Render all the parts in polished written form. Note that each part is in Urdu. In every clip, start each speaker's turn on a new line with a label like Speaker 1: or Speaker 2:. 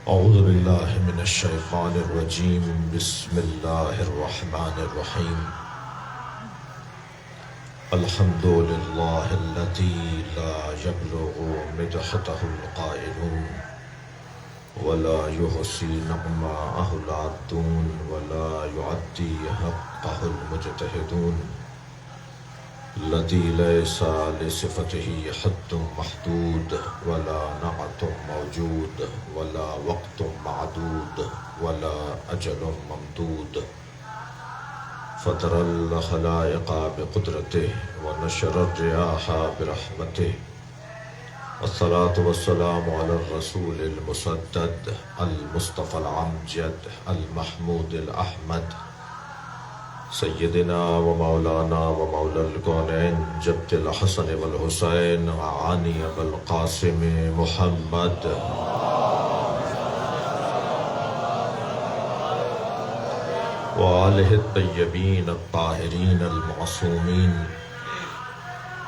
Speaker 1: اعوذ باللہ من الشیطان الرجیم بسم اللہ الرحمن الرحیم الحمد للہ الذی لا یبلغ مدحته القائلون ولا یحصی نعماءہ العادون ولا یعدی حقہ المجتہدون الذی لیس لصفته حد محدود ولا نعت موجود ولا وقت معدود ولا اجل ممدود فطر الخلائق بقدرته ونشر الرياح برحمته والصلاة والسلام على الرسول المسدد المصطفى العمجد المحمود الأحمد سیدنا و مولانا و مولا الکونین جبت الحسن والحسین عانی بالقاسم محمد وآلہ الطیبین الطاہرین المعصومین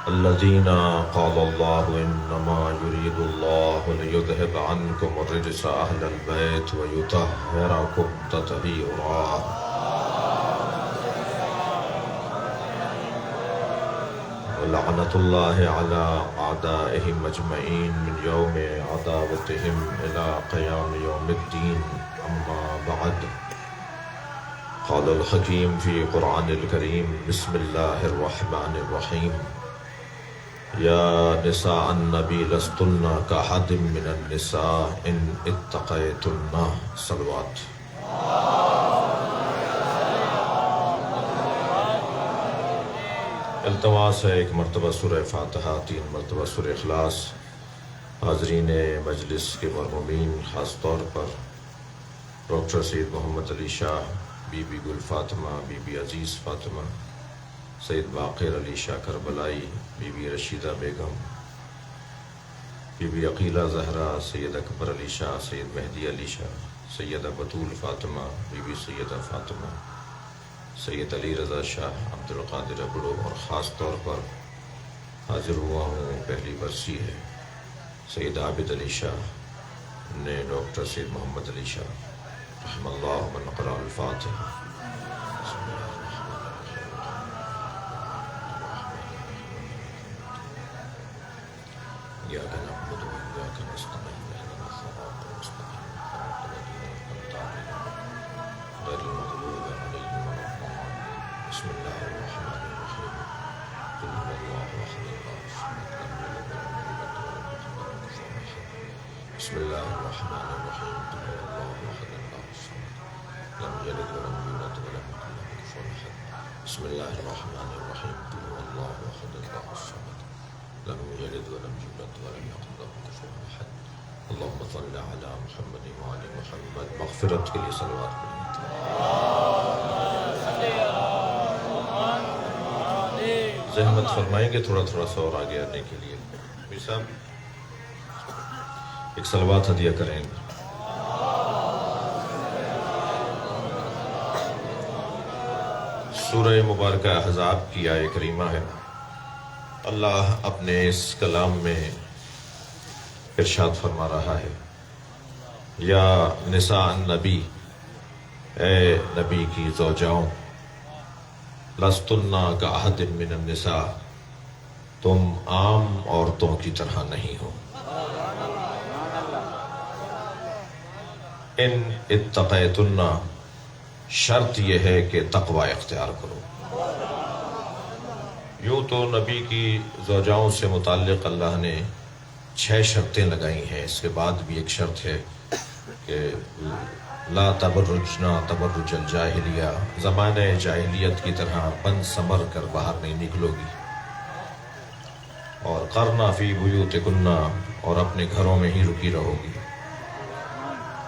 Speaker 1: الذین قال اللہ انما یرید اللہ لیذہب عنکم الرجس اہل البیت ویطہرکم تطہیرا لعنت اللہ علی اعدائہم اجمعین من یوم عداوتہم الى قیام یوم الدین اما بعد قال الحکیم فی قرآن الکریم بسم اللہ الرحمن الرحیم یا نساء النبی لستن کاحد من النساء ان اتقیتن صلوات التماس ہے ایک مرتبہ سورہ فاتحہ 3 مرتبہ سورہ اخلاص حاضرین مجلس کے مرحومین خاص طور پر ڈاکٹر سید محمد علی شاہ بی بی گل فاطمہ بی بی عزیز فاطمہ سید باقر علی شاہ کربلائی بی بی رشیدہ بیگم بی بی عقیلہ زہرا سید اکبر علی شاہ سید مہدی علی شاہ سیدہ بطول فاطمہ بی بی سیدہ فاطمہ سید علی رضا شاہ عبد القادر ابڑو اور خاص طور پر حاضر ہوا ہوں پہلی برسی ہے سید عابد علی شاہ نے ڈاکٹر سید محمد علی شاہ رحم اللہ من قرأ الفاتحہ ایاک نعبد و ایاک نستعین اهدنا الصراط المستقیم صراط الذین انعمت علیہم غیر المغضوب علیہم ولا الضالین بسم اللہ الرحمن الرحیم قل هو اللہ احد اللہ الصمد لم یلد ولم یولد ولم یکن له کفوا احد بسم اللہ الرحمن الرحیم قل هو اللہ احد اللہ الصمد لم یلد ولم یولد ولم یکن له کفوا احد اللہم صل علی محمد وعلی محمد مغفرت کے لیے صلوات پڑھیں زحمت فرمائیں گے تھوڑا تھوڑا سا اور آگے آنے کے لیے میر صاحب ایک صلوات ہدیہ کریں سورہ مبارکہ احزاب کی آیہ کریمہ ہے اللہ اپنے اس کلام میں ارشاد فرما رہا ہے یا نساء النبی اے نبی کی زوجاؤں لستن کاحد من النساء تم عام عورتوں کی طرح نہیں ہو ان اتقیتن شرط یہ ہے کہ تقوی اختیار کرو یوں تو نبی کی زوجاؤں سے متعلق اللہ نے 6 شرطیں لگائی ہیں اس کے بعد بھی ایک شرط ہے کہ لا تبرجنا تبرج الجاہلیہ زمانہ جاہلیت کی طرح بن سمر کر باہر نہیں نکلو گی اور قرنا فی بیوتکن اور اپنے گھروں میں ہی رکی رہو گی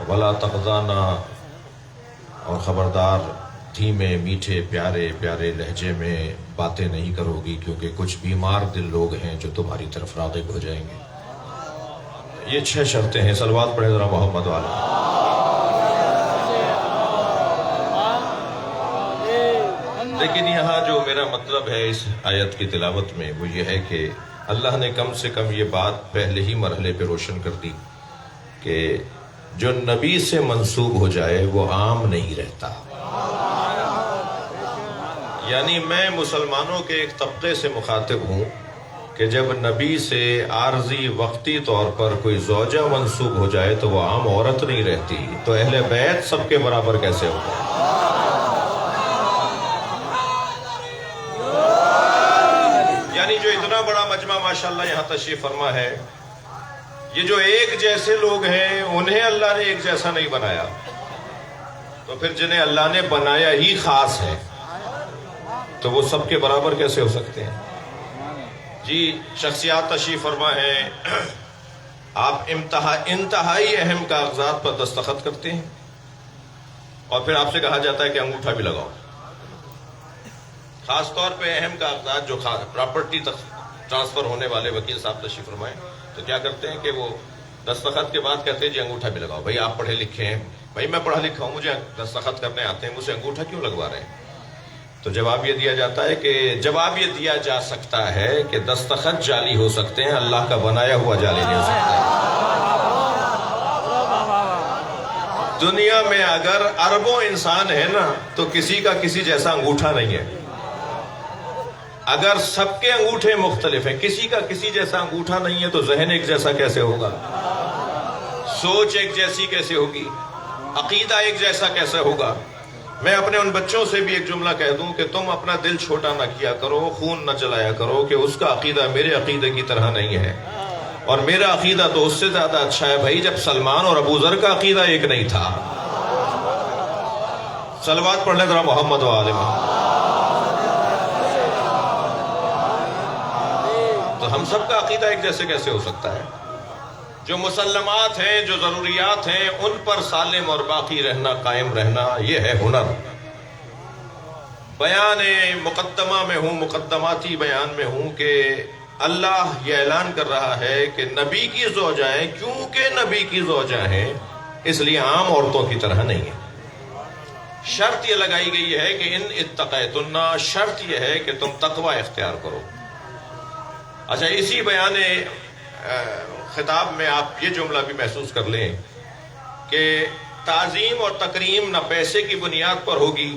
Speaker 1: ولا تخضعنا اور خبردار دھیمے میٹھے پیارے پیارے لہجے میں باتیں نہیں کرو گی کیونکہ کچھ بیمار دل لوگ ہیں جو تمہاری طرف راغب ہو جائیں گے یہ 6 شرطیں ہیں صلوات پڑھیں ذرا محمد والا لیکن یہاں جو میرا مطلب ہے اس آیت کی تلاوت میں وہ یہ ہے کہ اللہ نے کم سے کم یہ بات پہلے ہی مرحلے پہ روشن کر دی کہ جو نبی سے منسوب ہو جائے وہ عام نہیں رہتا. یعنی میں مسلمانوں کے ایک طبقے سے مخاطب ہوں کہ جب نبی سے عارضی وقتی طور پر کوئی زوجہ منسوب ہو جائے تو وہ عام عورت نہیں رہتی، تو اہل بیت سب کے برابر کیسے ہوگا؟ یعنی جو اتنا بڑا مجمع ماشاءاللہ یہاں تشریف فرما ہے، یہ جو ایک جیسے لوگ ہیں انہیں اللہ نے ایک جیسا نہیں بنایا، تو پھر جنہیں اللہ نے بنایا ہی خاص ہے تو وہ سب کے برابر کیسے ہو سکتے ہیں؟ جی شخصیات تشریف فرما ہے، آپ انتہائی اہم کاغذات پر دستخط کرتے ہیں اور پھر آپ سے کہا جاتا ہے کہ انگوٹھا بھی لگاؤ. خاص طور پہ اہم کاغذات جو پراپرٹی ٹرانسفر ہونے والے وکیل صاحب تشریف فرمائیں تو کیا کرتے ہیں کہ وہ دستخط کے بعد کہتے ہیں جی انگوٹھا بھی لگاؤ. بھائی آپ پڑھے لکھے ہیں، بھائی میں پڑھا لکھا ہوں، مجھے دستخط کرنے آتے ہیں، مجھے انگوٹھا کیوں لگوا رہے ہیں؟ تو جواب یہ دیا جاتا ہے کہ جواب یہ دیا جا سکتا ہے کہ دستخط جعلی ہو سکتے ہیں، اللہ کا بنایا ہوا جعلی نہیں ہو سکتا ہے. دنیا میں اگر اربوں انسان ہے نا تو کسی کا کسی جیسا انگوٹھا نہیں ہے. اگر سب کے انگوٹھے مختلف ہیں، کسی کا کسی جیسا انگوٹھا نہیں ہے تو ذہن ایک جیسا کیسے ہوگا؟ سوچ ایک جیسی کیسے ہوگی؟ عقیدہ ایک جیسا کیسے ہوگا؟ میں اپنے ان بچوں سے بھی ایک جملہ کہہ دوں کہ تم اپنا دل چھوٹا نہ کیا کرو، خون نہ چلایا کرو کہ اس کا عقیدہ میرے عقیدے کی طرح نہیں ہے، اور میرا عقیدہ تو اس سے زیادہ اچھا ہے. بھائی جب سلمان اور ابو ذر کا عقیدہ ایک نہیں تھا. صلوات پڑھ لیں ذرا محمد و آل محمد. تو ہم سب کا عقیدہ ایک جیسے کیسے ہو سکتا ہے؟ جو مسلمات ہیں، جو ضروریات ہیں، ان پر سالم اور باقی رہنا، قائم رہنا، یہ ہے ہنر. بیان مقدمہ میں ہوں، مقدماتی بیان میں ہوں کہ اللہ یہ اعلان کر رہا ہے کہ نبی کی زوجائیں کیونکہ نبی کی زوجہ ہیں اس لیے عام عورتوں کی طرح نہیں ہیں. شرط یہ لگائی گئی ہے کہ ان اتقیتن، شرط یہ ہے کہ تم تقوی اختیار کرو. اچھا، اسی بیان خطاب میں آپ یہ جملہ بھی محسوس کر لیں کہ تعظیم اور تکریم نہ پیسے کی بنیاد پر ہوگی،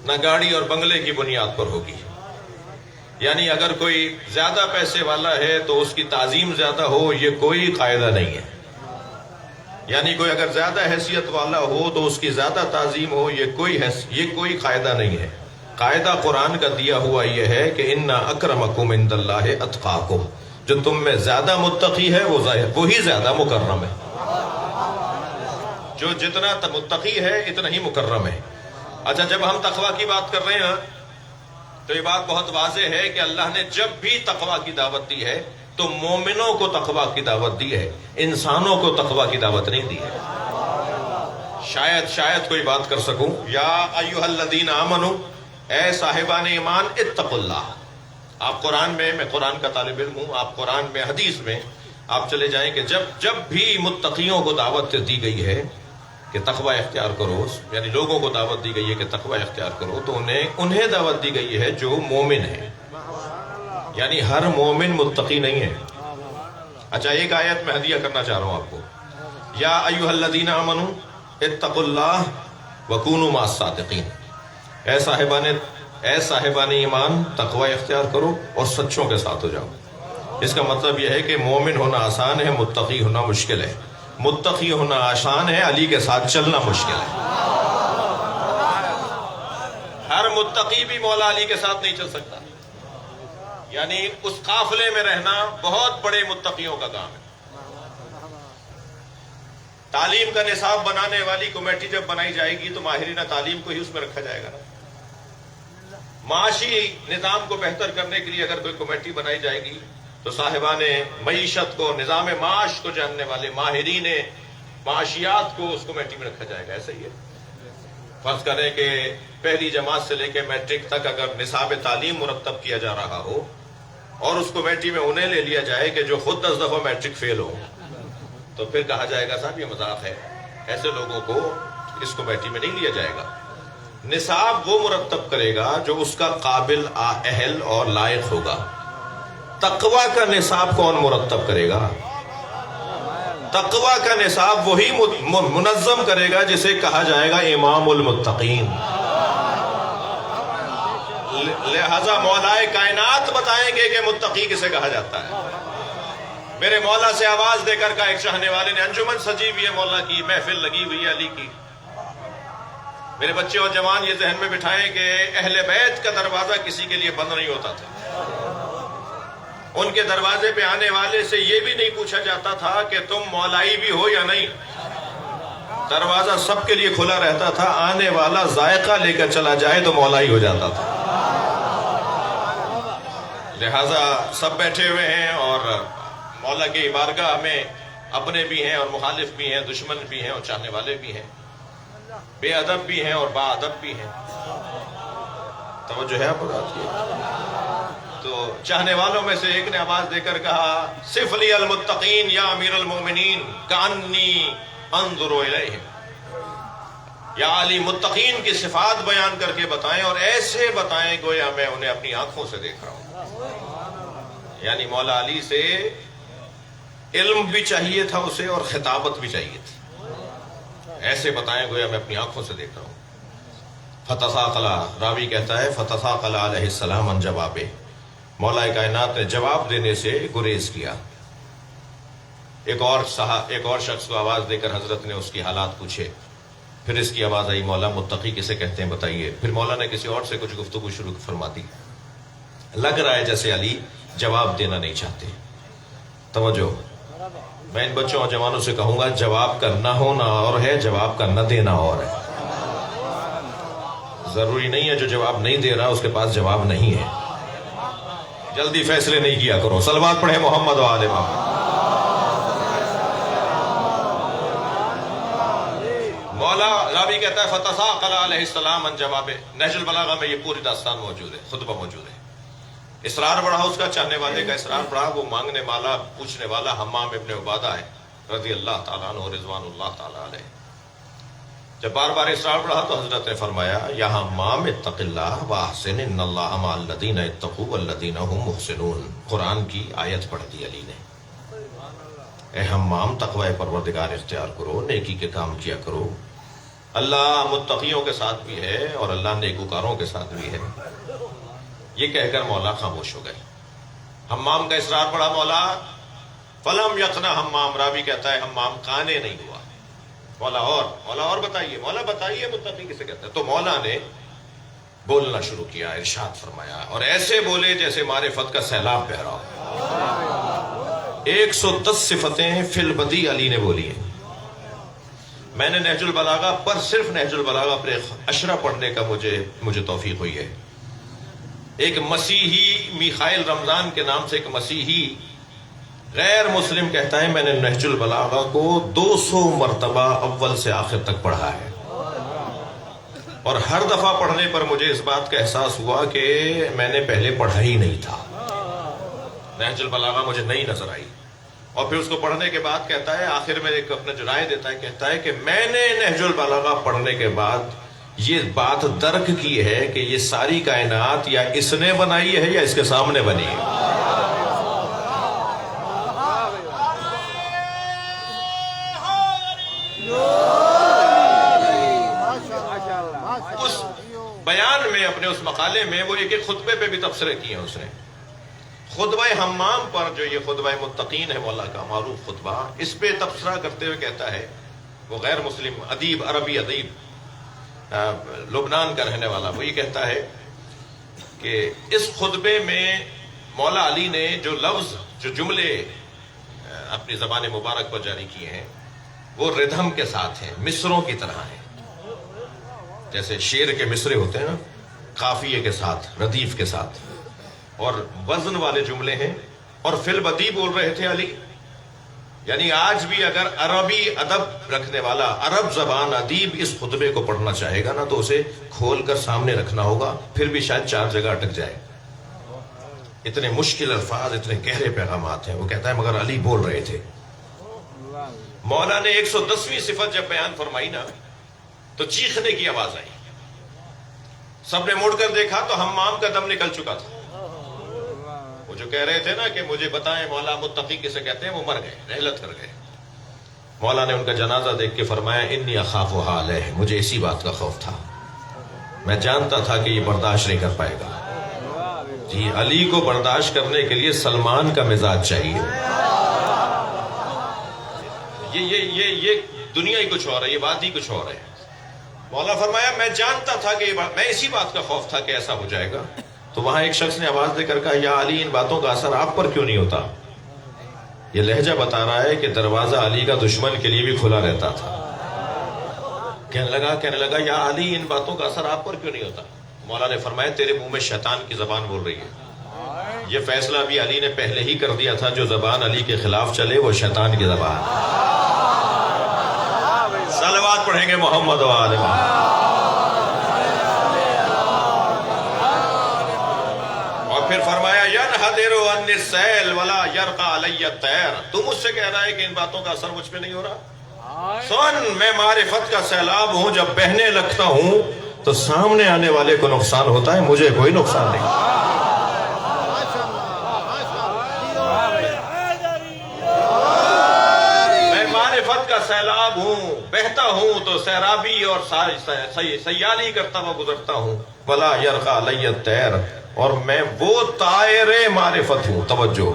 Speaker 1: نہ گاڑی اور بنگلے کی بنیاد پر ہوگی. یعنی اگر کوئی زیادہ پیسے والا ہے تو اس کی تعظیم زیادہ ہو، یہ کوئی قاعدہ نہیں ہے. یعنی کوئی اگر زیادہ حیثیت والا ہو تو اس کی زیادہ تعظیم ہو، یہ کوئی قاعدہ نہیں ہے. قاعدہ قرآن کا دیا ہوا یہ ہے کہ اِنَّ أَكْرَمَكُمْ عِندَ اللَّهِ أَتْقَاكُمْ، جو تم میں زیادہ متقی ہے وہی زیادہ مکرم ہے. جو جتنا متقی ہے اتنا ہی مکرم ہے. اچھا، جب ہم تقوی کی بات کر رہے ہیں تو یہ بات بہت واضح ہے کہ اللہ نے جب بھی تقوی کی دعوت دی ہے تو مومنوں کو تقوی کی دعوت دی ہے، انسانوں کو تقوی کی دعوت نہیں دی ہے. شاید کوئی بات کر سکوں. یا ایھا الذین آمنوا، اے صاحبان ایمان، اتقوا اللہ. آپ قرآن میں قرآن کا طالب علم ہوں، آپ قرآن میں حدیث میں آپ چلے جائیں کہ جب بھی متقیوں کو دعوت دی گئی ہے کہ تقوی اختیار کرو، یعنی لوگوں کو دعوت دی گئی ہے کہ تقوی اختیار کرو، تو انہیں دعوت دی گئی ہے جو مومن ہے. یعنی ہر مومن متقی نہیں ہے. اچھا، ایک آیت میں ہدیہ کرنا چاہ رہا ہوں آپ کو. یا ایھا الذین آمنوا اتقوا اللہ وکونوا مع الصادقین. اے صاحبان ایمان، تقوی اختیار کرو اور سچوں کے ساتھ ہو جاؤ. اس کا مطلب یہ ہے کہ مومن ہونا آسان ہے، متقی ہونا مشکل ہے. متقی ہونا آسان ہے، علی کے ساتھ چلنا مشکل ہے. ہر متقی بھی مولا علی کے ساتھ نہیں چل سکتا. یعنی اس قافلے میں رہنا بہت بڑے متقیوں کا کام ہے. تعلیم کا نصاب بنانے والی کمیٹی جب بنائی جائے گی تو ماہرین تعلیم کو ہی اس میں رکھا جائے گا نا. معاشی نظام کو بہتر کرنے کے لیے اگر کوئی کمیٹی بنائی جائے گی تو صاحبان معیشت کو، نظام معاش کو جاننے والے ماہرین معاشیات کو اس کمیٹی میں رکھا جائے گا. ایسا ہی ہے. فرض کریں کہ پہلی جماعت سے لے کے میٹرک تک اگر نصاب تعلیم مرتب کیا جا رہا ہو اور اس کمیٹی میں انہیں لے لیا جائے کہ جو خود 10 دفعہ میٹرک فیل ہو، تو پھر کہا جائے گا صاحب یہ مذاق ہے، ایسے لوگوں کو اس کمیٹی میں نہیں لیا جائے گا. نصاب وہ مرتب کرے گا جو اس کا قابل، اہل اور لائق ہوگا. تقوی کا نصاب کون مرتب کرے گا؟ تقوی کا نصاب وہی منظم کرے گا جسے کہا جائے گا امام المتقین۔ لہذا مولائے کائنات بتائیں گے کہ متقی کسے کہا جاتا ہے۔ میرے مولا سے آواز دے کر کہا ایک چاہنے والے نے، انجمن سجی ہوئی ہے مولا کی، محفل لگی ہوئی ہے علی کی، میرے بچے اور جوان یہ ذہن میں بٹھائیں کہ اہل بیت کا دروازہ کسی کے لیے بند نہیں ہوتا تھا۔ ان کے دروازے پہ آنے والے سے یہ بھی نہیں پوچھا جاتا تھا کہ تم مولائی بھی ہو یا نہیں، دروازہ سب کے لیے کھلا رہتا تھا، آنے والا ذائقہ لے کر چلا جائے تو مولائی ہو جاتا تھا۔ لہذا سب بیٹھے ہوئے ہیں اور مولا کی بارگاہ میں اپنے بھی ہیں اور مخالف بھی ہیں، دشمن بھی ہیں اور چاہنے والے بھی ہیں، بے ادب بھی ہیں اور با ادب بھی ہیں۔ توجہ ہے آپ بات کی؟ تو چاہنے والوں میں سے ایک نے آواز دے کر کہا، صف لی المتقین یا امیر المومنین کانی انظر الیہم، یا علی متقین کی صفات بیان کر کے بتائیں اور ایسے بتائیں گویا میں انہیں اپنی آنکھوں سے دیکھ رہا ہوں۔ یعنی مولا علی سے علم بھی چاہیے تھا اسے اور خطابت بھی چاہیے تھی، ایسے بتائیں گویا میں اپنی آنکھوں سے دیکھ رہا ہوں۔ فتثاقل، راوی کہتا ہے فتثاقل علیہ السلام عن جوابہ، مولا کائنات نے جواب دینے سے گریز کیا۔ ایک اور شخص کو آواز دے کر حضرت نے اس کی حالات پوچھے، پھر اس کی آواز آئی، مولا متقی کسے کہتے ہیں بتائیے۔ پھر مولا نے کسی اور سے کچھ گفتگو شروع فرما دی، لگ رہا ہے جیسے علی جواب دینا نہیں چاہتے۔ توجہ، میں ان بچوں اور جوانوں سے کہوں گا، جواب کا نہ ہونا اور ہے، جواب کا نہ دینا اور ہے۔ ضروری نہیں ہے جو جواب نہیں دے رہا اس کے پاس جواب نہیں ہے۔ جلدی فیصلے نہیں کیا کرو۔ صلوات پڑھیں محمد و آل محمد۔ مولا راوی کہتا ہے فتثاقل علیہ السلام عن جوابہ، نہج البلاغہ میں یہ پوری داستان موجود ہے، خطبہ موجود ہے۔ اصرار بڑھا اس کا، چاہنے والے کا اصرار بڑھا، وہ مانگنے والا، پوچھنے والا حمام ابن عبادہ ہے رضی اللہ تعالیٰ عنہ رضوان اللہ تعالیٰ علیہ۔ جب بار بار اصرار بڑھا تو حضرت نے فرمایا، یا حمام اتق اللہ واحسن ان اللہ مع الذین اتقوا والذین هم محسنون۔ قرآن کی آیت پڑھ دی علی نے، اے حمام تقوی پروردگار اختیار کرو، نیکی کے کام کیا کرو، اللہ متقیوں کے ساتھ بھی ہے اور اللہ نیکوکاروں کے ساتھ بھی ہے۔ یہ کہہ کر مولا خاموش ہو گئے۔ حمام کا اصرار بڑھا، مولا فلم یقنا حمام، راوی کہتا ہے حمام کانے نہیں ہوا۔ مولا اور بتائیے، مولا بتائیے متقی کسے کہتے ہیں۔ تو مولا نے بولنا شروع کیا، ارشاد فرمایا، اور ایسے بولے جیسے معرفت کا سیلاب بہ رہا ہو۔ 110 صفتیں فی البدی علی نے بولی ہیں۔ میں نے نہج البلاغہ پر، صرف نہج البلاغہ پر اشرہ پڑھنے کا مجھے توفیق ہوئی ہے۔ ایک مسیحی میخائل رمضان کے نام سے ایک مسیحی غیر مسلم کہتا ہے میں نے نہج البلاغہ کو 200 مرتبہ اول سے آخر تک پڑھا ہے، اور ہر دفعہ پڑھنے پر مجھے اس بات کا احساس ہوا کہ میں نے پہلے پڑھا ہی نہیں تھا، نہج البلاغہ مجھے نہیں نظر آئی۔ اور پھر اس کو پڑھنے کے بعد کہتا ہے، آخر میں ایک اپنا جو رائے دیتا ہے، کہتا ہے کہ میں نے نہج البلاغہ پڑھنے کے بعد یہ بات درک کی ہے کہ یہ ساری کائنات یا اس نے بنائی ہے یا اس کے سامنے بنی ہے۔ اس بیان میں، اپنے اس مقالے میں، وہ ایک خطبے پہ بھی تبصرے کیے ہیں اس نے۔ خطبہ حمام پر، جو یہ خطبہ متقین ہے مولا کا معروف خطبہ، اس پہ تبصرہ کرتے ہوئے کہتا ہے، وہ غیر مسلم ادیب، عربی ادیب، لبنان کا رہنے والا، وہ یہ کہتا ہے کہ اس خطبے میں مولا علی نے جو لفظ، جو جملے اپنی زبان مبارک پر جاری کیے ہیں، وہ ردھم کے ساتھ ہیں، مصروں کی طرح ہیں، جیسے شعر کے مصرے ہوتے ہیں نا، قافیے کے ساتھ، ردیف کے ساتھ، اور وزن والے جملے ہیں، اور فی البدی بول رہے تھے علی۔ یعنی آج بھی اگر عربی ادب رکھنے والا، عرب زبان ادیب اس خطبے کو پڑھنا چاہے گا نا تو اسے کھول کر سامنے رکھنا ہوگا، پھر بھی شاید 4 جگہ اٹک جائے، اتنے مشکل الفاظ، اتنے گہرے پیغامات ہیں۔ وہ کہتا ہے مگر علی بول رہے تھے۔ مولا نے 110ویں صفت جب بیان فرمائی نا تو چیخنے کی آواز آئی، سب نے مڑ کر دیکھا تو حمام کا دم نکل چکا تھا۔ وہ جو کہہ رہے تھے نا کہ مجھے بتائیں مولا متقی کسے کہتے ہیں، وہ مر گئے، رحلت کر گئے۔ مولا نے ان کا جنازہ دیکھ کے فرمایا انی اخاف علیہ، مجھے اسی بات کا خوف تھا، میں جانتا تھا کہ یہ برداشت نہیں کر پائے گا۔ جی علی کو برداشت کرنے کے لیے سلمان کا مزاج چاہیے۔ یہ دنیا ہی کچھ اور ہے، یہ بات ہی کچھ اور ہے۔ مولا فرمایا میں جانتا تھا کہ میں اسی بات کا خوف تھا کہ ایسا ہو جائے گا۔ تو وہاں ایک شخص نے آواز دے کر کہا یا علی ان باتوں کا اثر آپ پر کیوں نہیں ہوتا؟ یہ لہجہ بتا رہا ہے کہ دروازہ علی کا دشمن کے لیے بھی کھلا رہتا تھا۔ کہنے لگا یا علی ان باتوں کا اثر آپ پر کیوں نہیں ہوتا؟ مولا نے فرمایا تیرے منہ میں شیطان کی زبان بول رہی ہے۔ یہ فیصلہ بھی علی نے پہلے ہی کر دیا تھا، جو زبان علی کے خلاف چلے وہ شیطان کی زبان۔ صلوات پڑھیں گے محمد و آل محمد۔ اور پھر فرمایا ینحدر عنی السیل ولا یرقى علی الطیر، تو مجھ سے کہہ رہا ہے کہ ان باتوں کا اثر مجھ پہ نہیں ہو رہا؟ سن، میں معرفت کا سیلاب ہوں، جب بہنے لگتا ہوں تو سامنے آنے والے کو نقصان ہوتا ہے، مجھے کوئی نقصان نہیں۔ میں معرفت کا سیلاب ہوں، بہتا ہوں تو سیرابی اور سیالی کرتا ہوا گزرتا ہوں۔ ولا یرقى علی الطیر، اور میں وہ طائر معرفت ہوں۔ توجہ،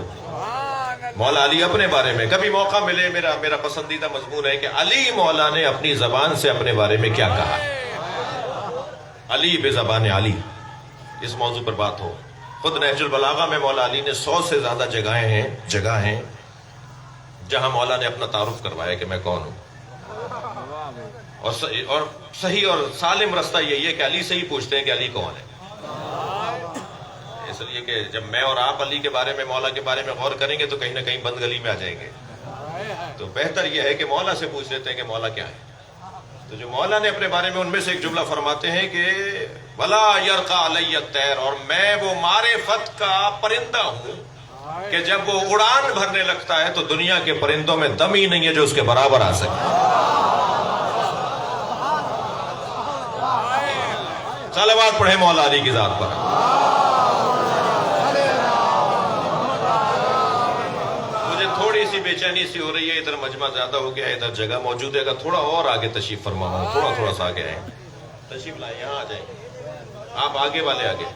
Speaker 1: مولا علی اپنے بارے میں کبھی موقع ملے، میرا پسندیدہ مضمون ہے کہ علی مولا نے اپنی زبان سے اپنے بارے میں کیا کہا ہے۔ علی بے زبان علی، اس موضوع پر بات ہو۔ خود نہج البلاغہ میں مولا علی نے 100 سے زیادہ جگہ ہیں جہاں مولا نے اپنا تعارف کروایا کہ میں کون ہوں۔ اور صحیح اور سالم رستہ یہی ہے کہ علی سے ہی پوچھتے ہیں کہ علی کون ہے، اس لیے کہ جب میں اور آپ علی کے بارے میں، مولا کے بارے میں غور کریں گے تو کہیں نہ کہیں بند گلی میں آ جائیں گے۔ تو بہتر یہ ہے کہ مولا سے پوچھ لیتے ہیں کہ مولا کیا ہے۔ تو جو مولا نے اپنے بارے میں ان میں سے ایک جملہ فرماتے ہیں کہ ولا یرقى علی الطیر، اور میں وہ معرفت کا پرندہ ہوں کہ جب وہ اڑان بھرنے لگتا ہے تو دنیا کے پرندوں میں دم ہی نہیں ہے جو اس کے برابر آ سکے۔ صلوات پڑھیں مولا علی کی ذات پر۔ مجھے تھوڑی سی بے چینی سی ہو رہی ہے، ادھر مجمع زیادہ ہو گیا ہے، ادھر جگہ موجود ہے، اگر تھوڑا اور آگے تشریف فرماؤں، تھوڑا سا آگے آئیں، تشریف لائیں، یہاں آ جائیں، آپ آگے والے آگے۔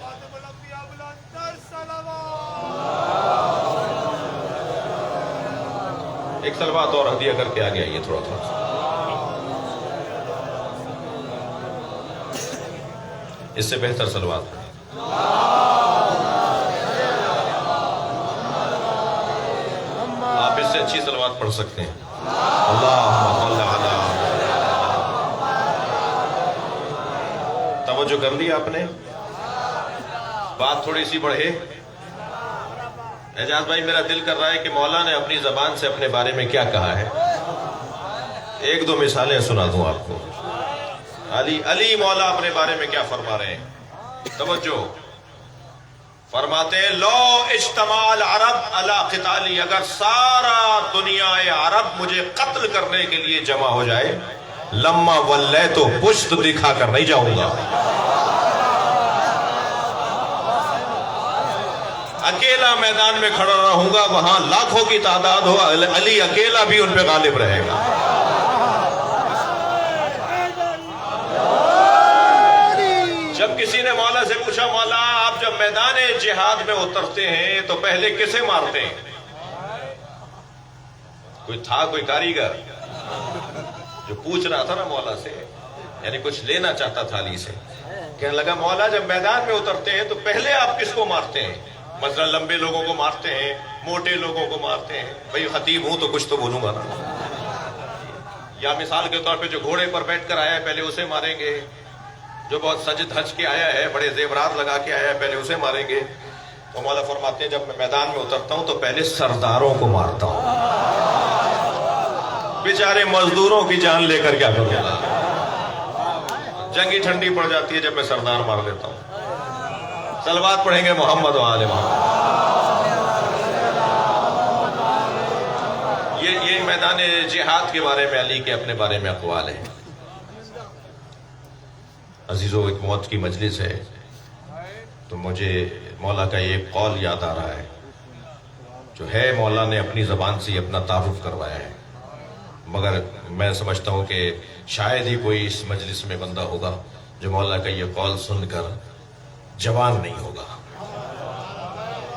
Speaker 1: ایک صلوات اور ہدیہ کر کے آگے آئیے تھوڑا سا۔ اس سے بہتر صلوات پڑھیں۔ آپ اس سے اچھی صلوات پڑھ سکتے ہیں۔ اللہم صل علی۔ توجہ کر لی آپ نے؟ بات تھوڑی سی بڑھے۔ اعجاز بھائی میرا دل کر رہا ہے کہ مولا نے اپنی زبان سے اپنے بارے میں کیا کہا ہے، ایک دو مثالیں سنا دوں آپ کو۔ علی مولا اپنے بارے میں کیا فرما رہے ہیں، توجہ فرماتے ہیں لو اجتماع العرب علی قتالی، اگر سارا دنیا عرب مجھے قتل کرنے کے لیے جمع ہو جائے، لما ولیت، پشت دکھا کر نہیں جاؤں گا، اکیلا میدان میں کھڑا رہوں گا، وہاں لاکھوں کی تعداد ہو، علی اکیلا بھی ان پہ غالب رہے گا۔ جب کسی نے مولا سے پوچھا مولا آپ جب میدان جہاد میں اترتے ہیں تو پہلے کسے مارتے ہیں؟ کوئی کاریگر جو پوچھ رہا تھا نا مولا سے، یعنی کچھ لینا چاہتا تھا علی سے، کہنے لگا مولا جب میدان میں اترتے ہیں تو پہلے آپ کس کو مارتے ہیں؟ مثلا لمبے لوگوں کو مارتے ہیں، موٹے لوگوں کو مارتے ہیں؟ بھئی خطیب ہوں تو کچھ تو بولوں گا نا۔ یا مثال کے طور پہ جو گھوڑے پر بیٹھ کر آیا ہے پہلے اسے ماریں گے، جو بہت سج دھج کے آیا ہے، بڑے زیورات لگا کے آیا ہے، پہلے اسے ماریں گے؟ تو مولا فرماتے ہیں جب میں میدان میں اترتا ہوں تو پہلے سرداروں کو مارتا ہوں، بیچارے مزدوروں کی جان لے کر کیا کروں گا، جنگی ٹھنڈی پڑ جاتی ہے جب میں سردار مار لیتا ہوں۔ صلوات پڑھیں گے محمد و آل محمد۔ یہ میدان جہاد کے بارے میں علی کے اپنے بارے میں اقوال ہیں۔ عزیزو ایک موت کی مجلس ہے تو مجھے مولا کا یہ قول یاد آ رہا ہے جو ہے مولا نے اپنی زبان سے اپنا تعارف کروایا ہے۔ مگر میں سمجھتا ہوں کہ شاید ہی کوئی اس مجلس میں بندہ ہوگا جو مولا کا یہ قول سن کر جوان نہیں ہوگا،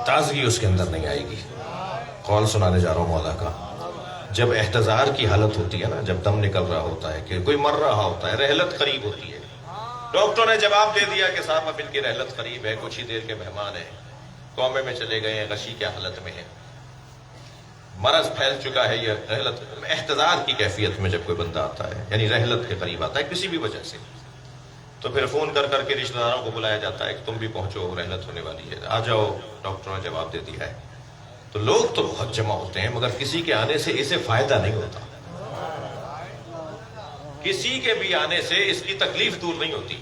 Speaker 1: تازگی اس کے اندر نہیں آئے گی۔ قول سنانے جا رہا ہوں مولا کا، جب احتضار کی حالت ہوتی ہے نا، جب دم نکل رہا ہوتا ہے کہ کوئی مر رہا ہوتا ہے، رحلت قریب ہوتی ہے، ڈاکٹر نے جواب دے دیا کہ صاحب اب ان کی رحلت قریب ہے، کچھ ہی دیر کے مہمان ہیں، کومے میں چلے گئے ہیں، غشی کی حالت میں ہیں، مرض پھیل چکا ہے، یہ رحلت احتضار کی کیفیت میں جب کوئی بندہ آتا ہے، یعنی رحلت کے قریب آتا ہے کسی بھی وجہ سے، تو پھر فون کر کر کے رشتہ داروں کو بلایا جاتا ہے کہ تم بھی پہنچو، رحلت ہونے والی ہے، آ جاؤ، ڈاکٹروں نے جواب دے دیا ہے۔ تو لوگ تو بہت جمع ہوتے ہیں، مگر کسی کے آنے سے اسے فائدہ نہیں ہوتا، کسی کے بھی آنے سے اس کی تکلیف دور نہیں ہوتی،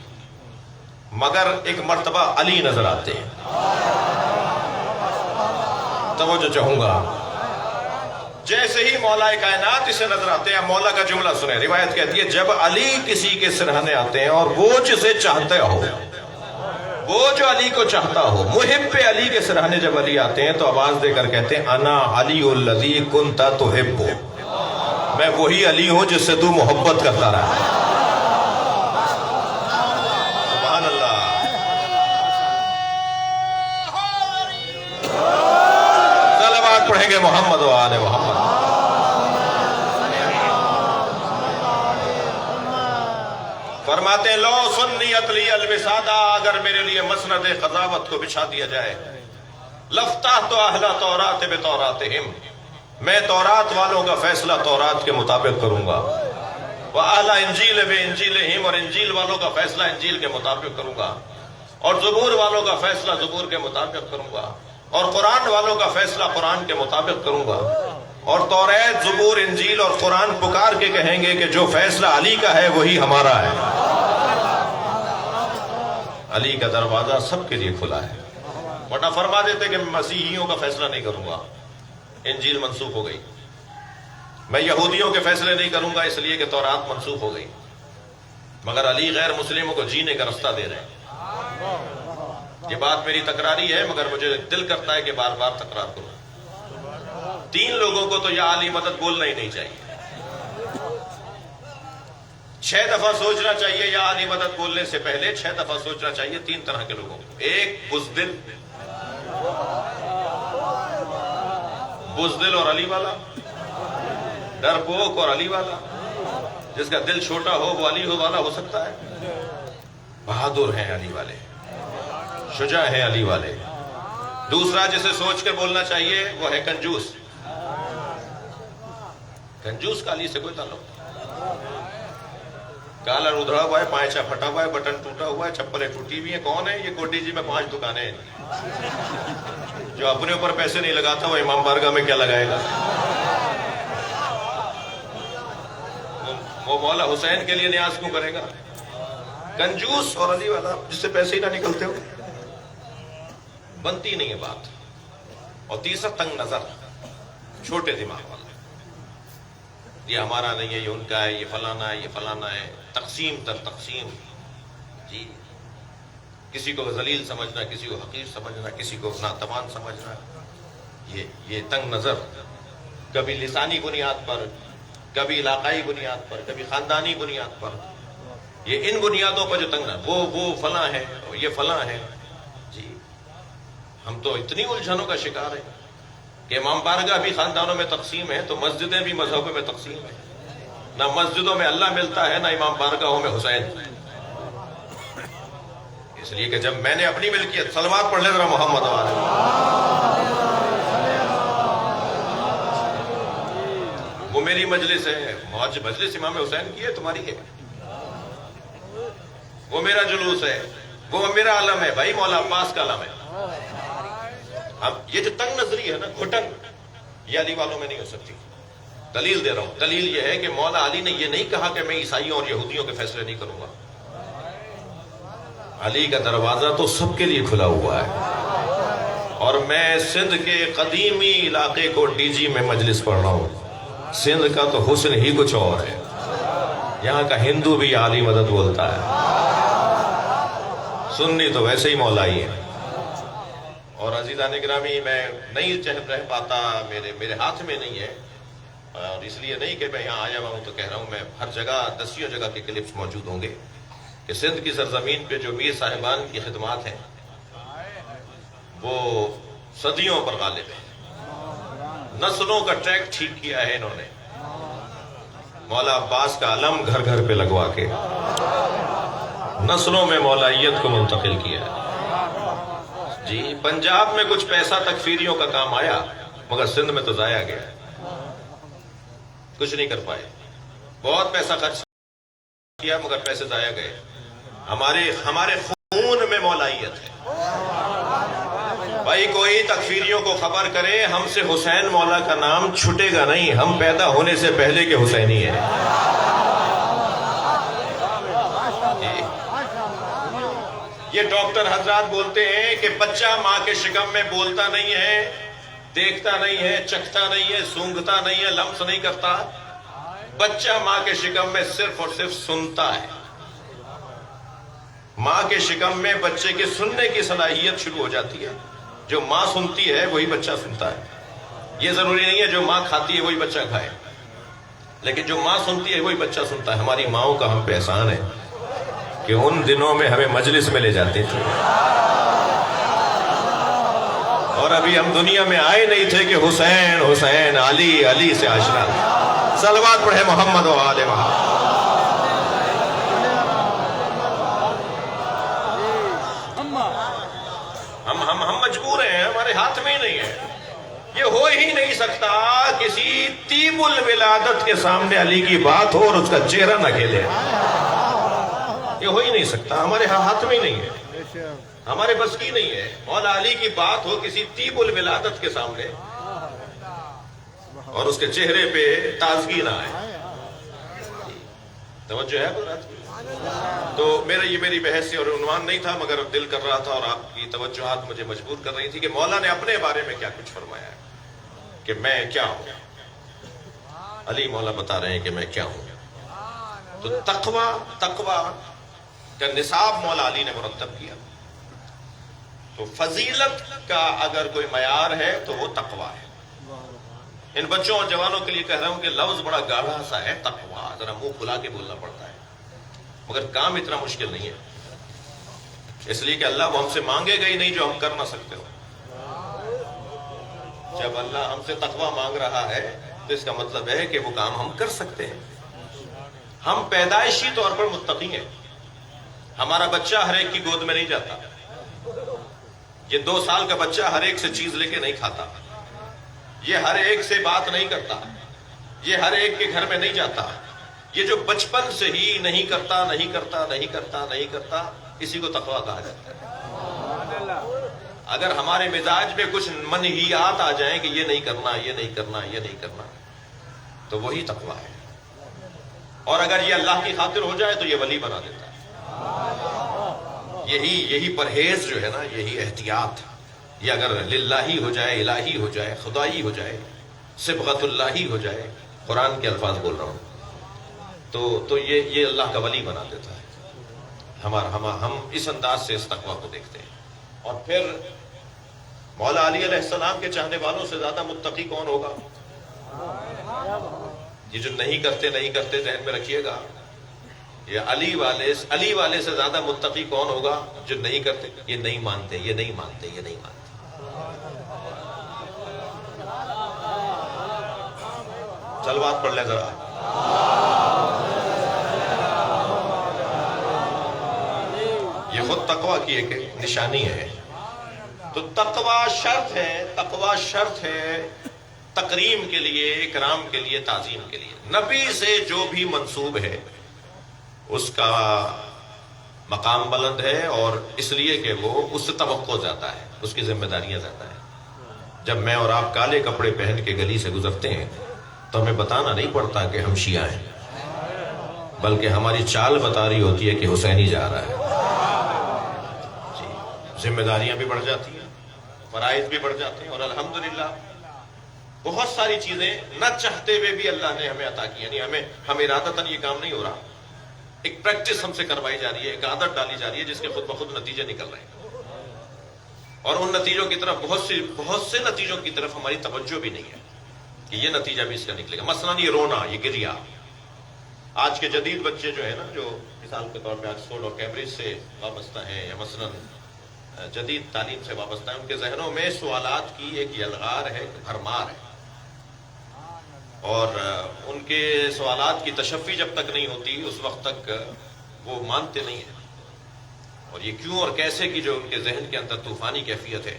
Speaker 1: مگر ایک مرتبہ علی نظر آتے ہیں۔ توجہ چاہوں گا، جیسے ہی مولا کائنات اسے نظر آتے ہیں، مولا کا جملہ سنیں، روایت کہتی ہے جب علی کسی کے سرہانے آتے ہیں اور وہ جسے چاہتے ہو، وہ جو علی کو چاہتا ہو، محب علی کے سرہانے جب علی آتے ہیں تو آواز دے کر کہتے ہیں انا علی الذی کنت تحب، میں وہی علی ہوں جس سے تو محبت کرتا رہا۔ سبحان اللہ، صلوات پڑھیں گے محمد و آل محمد۔ فرماتے ہیں لو سنیت لی الوسادہ، اگر میرے لیے مسند قضاوت کو بچھا دیا جائے، لفتحت اہل تورات بتوراتہم، میں تورات والوں کا فیصلہ تورات کے مطابق کروں گا، واہل انجیل بانجیلہم، اور انجیل والوں کا فیصلہ انجیل کے مطابق کروں گا، اور زبور والوں کا فیصلہ زبور کے مطابق کروں گا، اور قرآن والوں کا فیصلہ قرآن کے مطابق کروں گا، اور توریت زبور انجیل اور قرآن پکار کے کہیں گے کہ جو فیصلہ علی کا ہے وہی ہمارا ہے۔ علی کا دروازہ سب کے لیے کھلا ہے، ورنہ فرما دیتے کہ میں مسیحیوں کا فیصلہ نہیں کروں گا، انجیل منسوخ ہو گئی، میں یہودیوں کے فیصلے نہیں کروں گا اس لیے کہ تورات منسوخ ہو گئی، مگر علی غیر مسلموں کو جینے کا راستہ دے رہے ہیں۔ یہ بات میری تکراری ہے، مگر مجھے دل کرتا ہے کہ بار بار تکرار کروں۔ 3 لوگوں کو تو یا علی مدد بولنا ہی نہیں چاہیے، 6 دفعہ سوچنا چاہیے یا علی مدد بولنے سے پہلے 6 دفعہ سوچنا چاہیے 3 طرح کے لوگوں کو۔ ایک بزدل اور علی والا، ڈرپوک اور علی والا، جس کا دل چھوٹا ہو وہ علی والا ہو سکتا ہے، بہادر ہیں علی والے، شجاع ہیں علی والے۔ دوسرا جسے سوچ کے بولنا چاہیے وہ ہے کنجوس، کنجوس کا علی سے کوئی تعلق نہیں، کالر ادھڑا ہوا ہے، پائچہ پھٹا ہوا ہے، بٹن ٹوٹا ہوا ہے، چپلیں ٹوٹی ہوئی ہیں، کون ہے یہ؟ کوٹی جی میں 5 دکانیں ہیں، جو اپنے اوپر پیسے نہیں لگاتا وہ امام بارگاہ میں کیا لگائے گا؟ وہ مولا حسین کے لیے نیاز کیوں کرے گا؟ کنجوس اور علی والا جس سے پیسے ہی نہ نکلتے ہو، بنتی نہیں ہے بات۔ اور تیسرا تنگ نظر، چھوٹے دماغ والا، یہ ہمارا نہیں ہے، یہ ان کا ہے، یہ فلانا ہے، یہ فلانا ہے، تقسیم در تقسیم، جی، کسی کو ذلیل سمجھنا، کسی کو حقیر سمجھنا، کسی کو ناتوان سمجھنا، یہ تنگ نظر، کبھی لسانی بنیاد پر، کبھی علاقائی بنیاد پر، کبھی خاندانی بنیاد پر، یہ ان بنیادوں پر جو تنگ نظر، وہ فلاں ہے، یہ فلاں ہے، جی، ہم تو اتنی الجھنوں کا شکار ہیں کہ امام بارگاہ بھی خاندانوں میں تقسیم ہے تو مسجدیں بھی مذہبوں میں تقسیم ہیں، نہ مسجدوں میں اللہ ملتا ہے نہ امام بارگاہوں میں حسین، اس لیے کہ جب میں نے اپنی ملکیت، صلوات پڑھ لے ذرا محمد والے، وہ میری مجلس ہے، مجلس امام حسین کی ہے، تمہاری ہے، وہ میرا جلوس ہے، وہ میرا علم ہے، بھائی مولا عباس کا علم ہے۔ اب یہ جو تنگ نظری ہے نا، گھٹن، یہ علی والوں میں نہیں ہو سکتی۔ دلیل دے رہا ہوں، دلیل یہ ہے کہ مولا علی نے یہ نہیں کہا کہ میں عیسائیوں اور یہودیوں کے فیصلے نہیں کروں گا، علی کا دروازہ تو سب کے لیے کھلا ہوا ہے۔ اور میں سندھ کے قدیمی علاقے کو ڈی جی میں مجلس پڑھ رہا ہوں، سندھ کا تو حسن ہی کچھ اور ہے، یہاں کا ہندو بھی علی مدد بولتا ہے، سنی تو ویسے ہی مولائی ہے۔ اور عزیزان گرامی، میں نہیں رہ پاتا، میرے ہاتھ میں نہیں ہے، اور اس لیے نہیں کہ میں یہاں آیا ہوا ہوں تو کہہ رہا ہوں، میں ہر جگہ دسیوں جگہ کے کلپس موجود ہوں گے کہ سندھ کی سرزمین پہ جو میر صاحبان کی خدمات ہیں وہ صدیوں پر غالب ہیں. نسلوں کا ٹریک ٹھیک کیا ہے انہوں نے. مولا عباس کا علم گھر گھر پہ لگوا کے نسلوں میں مولائیت کو منتقل کیا ہے. جی پنجاب میں کچھ پیسہ تکفیریوں کا کام آیا، مگر سندھ میں تو ضائع گیا، کچھ نہیں کر پائے. بہت پیسہ خرچ کیا مگر پیسے ضائع گئے. ہمارے خون میں مولائیت ہے. بھائی کوئی تکفیریوں کو خبر کرے ہم سے حسین مولا کا نام چھٹے گا نہیں. ہم پیدا ہونے سے پہلے کے حسینی ہیں. یہ ڈاکٹر حضرات بولتے ہیں کہ بچہ ماں کے شکم میں بولتا نہیں ہے، دیکھتا نہیں ہے، چکھتا نہیں ہے، سونگھتا نہیں ہے، لمس نہیں کرتا. بچہ ماں کے شکم میں صرف اور صرف سنتا ہے. ماں کے شکم میں بچے کے سننے کی صلاحیت شروع ہو جاتی ہے. جو ماں سنتی ہے وہی بچہ سنتا ہے. یہ ضروری نہیں ہے جو ماں کھاتی ہے وہی بچہ کھائے، لیکن جو ماں سنتی ہے وہی بچہ سنتا ہے. ہماری ماؤں کا ہم پہ احسان ہے کہ ان دنوں میں ہمیں مجلس میں لے جاتے تھے، اور ابھی ہم دنیا میں آئے نہیں تھے کہ حسین حسین، علی علی سے آشنا. صلوات پڑھے محمد و آل محمد. ہم مجبور ہیں، ہمارے ہاتھ میں ہی نہیں ہے. یہ ہو ہی نہیں سکتا کسی طیب الولادت کے سامنے علی کی بات ہو اور اس کا چہرہ نہ کھلے. یہ ہو ہی نہیں سکتا، ہمارے ہاتھ میں ہی نہیں ہے، ہمارے بس کی نہیں ہے. مولا علی کی بات ہو کسی طیب الولادت کے سامنے اور اس کے چہرے پہ تازگی نہ آئے. توجہ ہے؟ تو یہ میری بحث اور عنوان نہیں تھا، مگر دل کر رہا تھا اور آپ کی توجہات مجھے مجبور کر رہی تھی کہ مولا نے اپنے بارے میں کیا کچھ فرمایا ہے کہ میں کیا ہوں. علی مولا بتا رہے ہیں کہ میں کیا ہوں. تو تقوی کا نصاب مولا علی نے مرتب کیا. تو فضیلت کا اگر کوئی معیار ہے تو وہ تقوی ہے. ان بچوں اور جوانوں کے لیے کہہ رہا ہوں کہ لفظ بڑا گاڑھا سا ہے تقوی، ذرا منہ کھلا کے بولنا پڑتا ہے، مگر کام اتنا مشکل نہیں ہے. اس لیے کہ اللہ وہ ہم سے مانگے گا ہی نہیں جو ہم کر نہ سکتے ہو. جب اللہ ہم سے تقوی مانگ رہا ہے تو اس کا مطلب ہے کہ وہ کام ہم کر سکتے ہیں. ہم پیدائشی طور پر متقی ہیں. ہمارا بچہ ہر ایک کی گود میں نہیں جاتا. یہ 2 سال کا بچہ ہر ایک سے چیز لے کے نہیں کھاتا. یہ ہر ایک سے بات نہیں کرتا. یہ ہر ایک کے گھر میں نہیں جاتا. یہ جو بچپن سے ہی نہیں کرتا اسی کو تقوی کہا جاتا ہے. اگر ہمارے مزاج میں کچھ منہیات آ جائیں کہ یہ نہیں کرنا تو وہی تقوی ہے. اور اگر یہ اللہ کی خاطر ہو جائے تو یہ ولی بنا دیتا ہے. یہی پرہیز جو ہے نا، یہی احتیاط، یہ اگر للہی ہو جائے، الہی ہو جائے، خدائی ہو جائے، صبغت اللہی ہو جائے، قرآن کے الفاظ بول رہا ہوں، تو یہ اللہ کا ولی بنا دیتا ہے. ہم اس انداز سے اس تقوی کو دیکھتے ہیں. اور پھر مولا علی علیہ السلام کے چاہنے والوں سے زیادہ متقی کون ہوگا؟ یہ جو نہیں کرتے ذہن میں رکھیے گا. یہ علی والے سے زیادہ متقی کون ہوگا؟ جو نہیں کرتے، یہ نہیں مانتے. صلوات پڑھ لیں ذرا. یہ خود تقوی کی ایک نشانی ہے. تو تقوی شرط ہے تکریم کے لیے، اکرام کے لیے، تعظیم کے لیے. نبی سے جو بھی منسوب ہے اس کا مقام بلند ہے، اور اس لیے کہ وہ اس سے توقع زیادہ ہے، اس کی ذمہ داریاں زیادہ ہیں. جب میں اور آپ کالے کپڑے پہن کے گلی سے گزرتے ہیں تو ہمیں بتانا نہیں پڑتا کہ ہم شیعہ ہیں، بلکہ ہماری چال بتا رہی ہوتی ہے کہ حسینی جا رہا ہے. ذمہ داریاں بھی بڑھ جاتی ہیں، فرائض بھی بڑھ جاتے ہیں، اور الحمدللہ بہت ساری چیزیں نہ چاہتے ہوئے بھی اللہ نے ہمیں عطا کی. یعنی ہم ارادتاً یہ کام نہیں ہو رہا، ایک پریکٹس ہم سے کروائی جا رہی ہے، ایک عادت ڈالی جا رہی ہے جس کے خود بخود نتیجے نکل رہے ہیں. اور ان نتیجوں کی طرف بہت سے نتیجوں کی طرف ہماری توجہ بھی نہیں ہے. کہ یہ نتیجہ بھی اس کا نکلے گا. مثلاً یہ رونا، یہ گریا. آج کے جدید بچے جو ہیں نا، جو مثال کے طور پہ آکسفورڈ اور کیمبرج سے وابستہ ہیں یا مثلاً جدید تعلیم سے وابستہ ہیں، ان کے ذہنوں میں سوالات کی ایک یلغار ہے، ایک بھرمار ہے، اور ان کے سوالات کی تشفی جب تک نہیں ہوتی اس وقت تک وہ مانتے نہیں ہیں. اور یہ کیوں اور کیسے کی جو ان کے ذہن کے اندر طوفانی کیفیت ہے،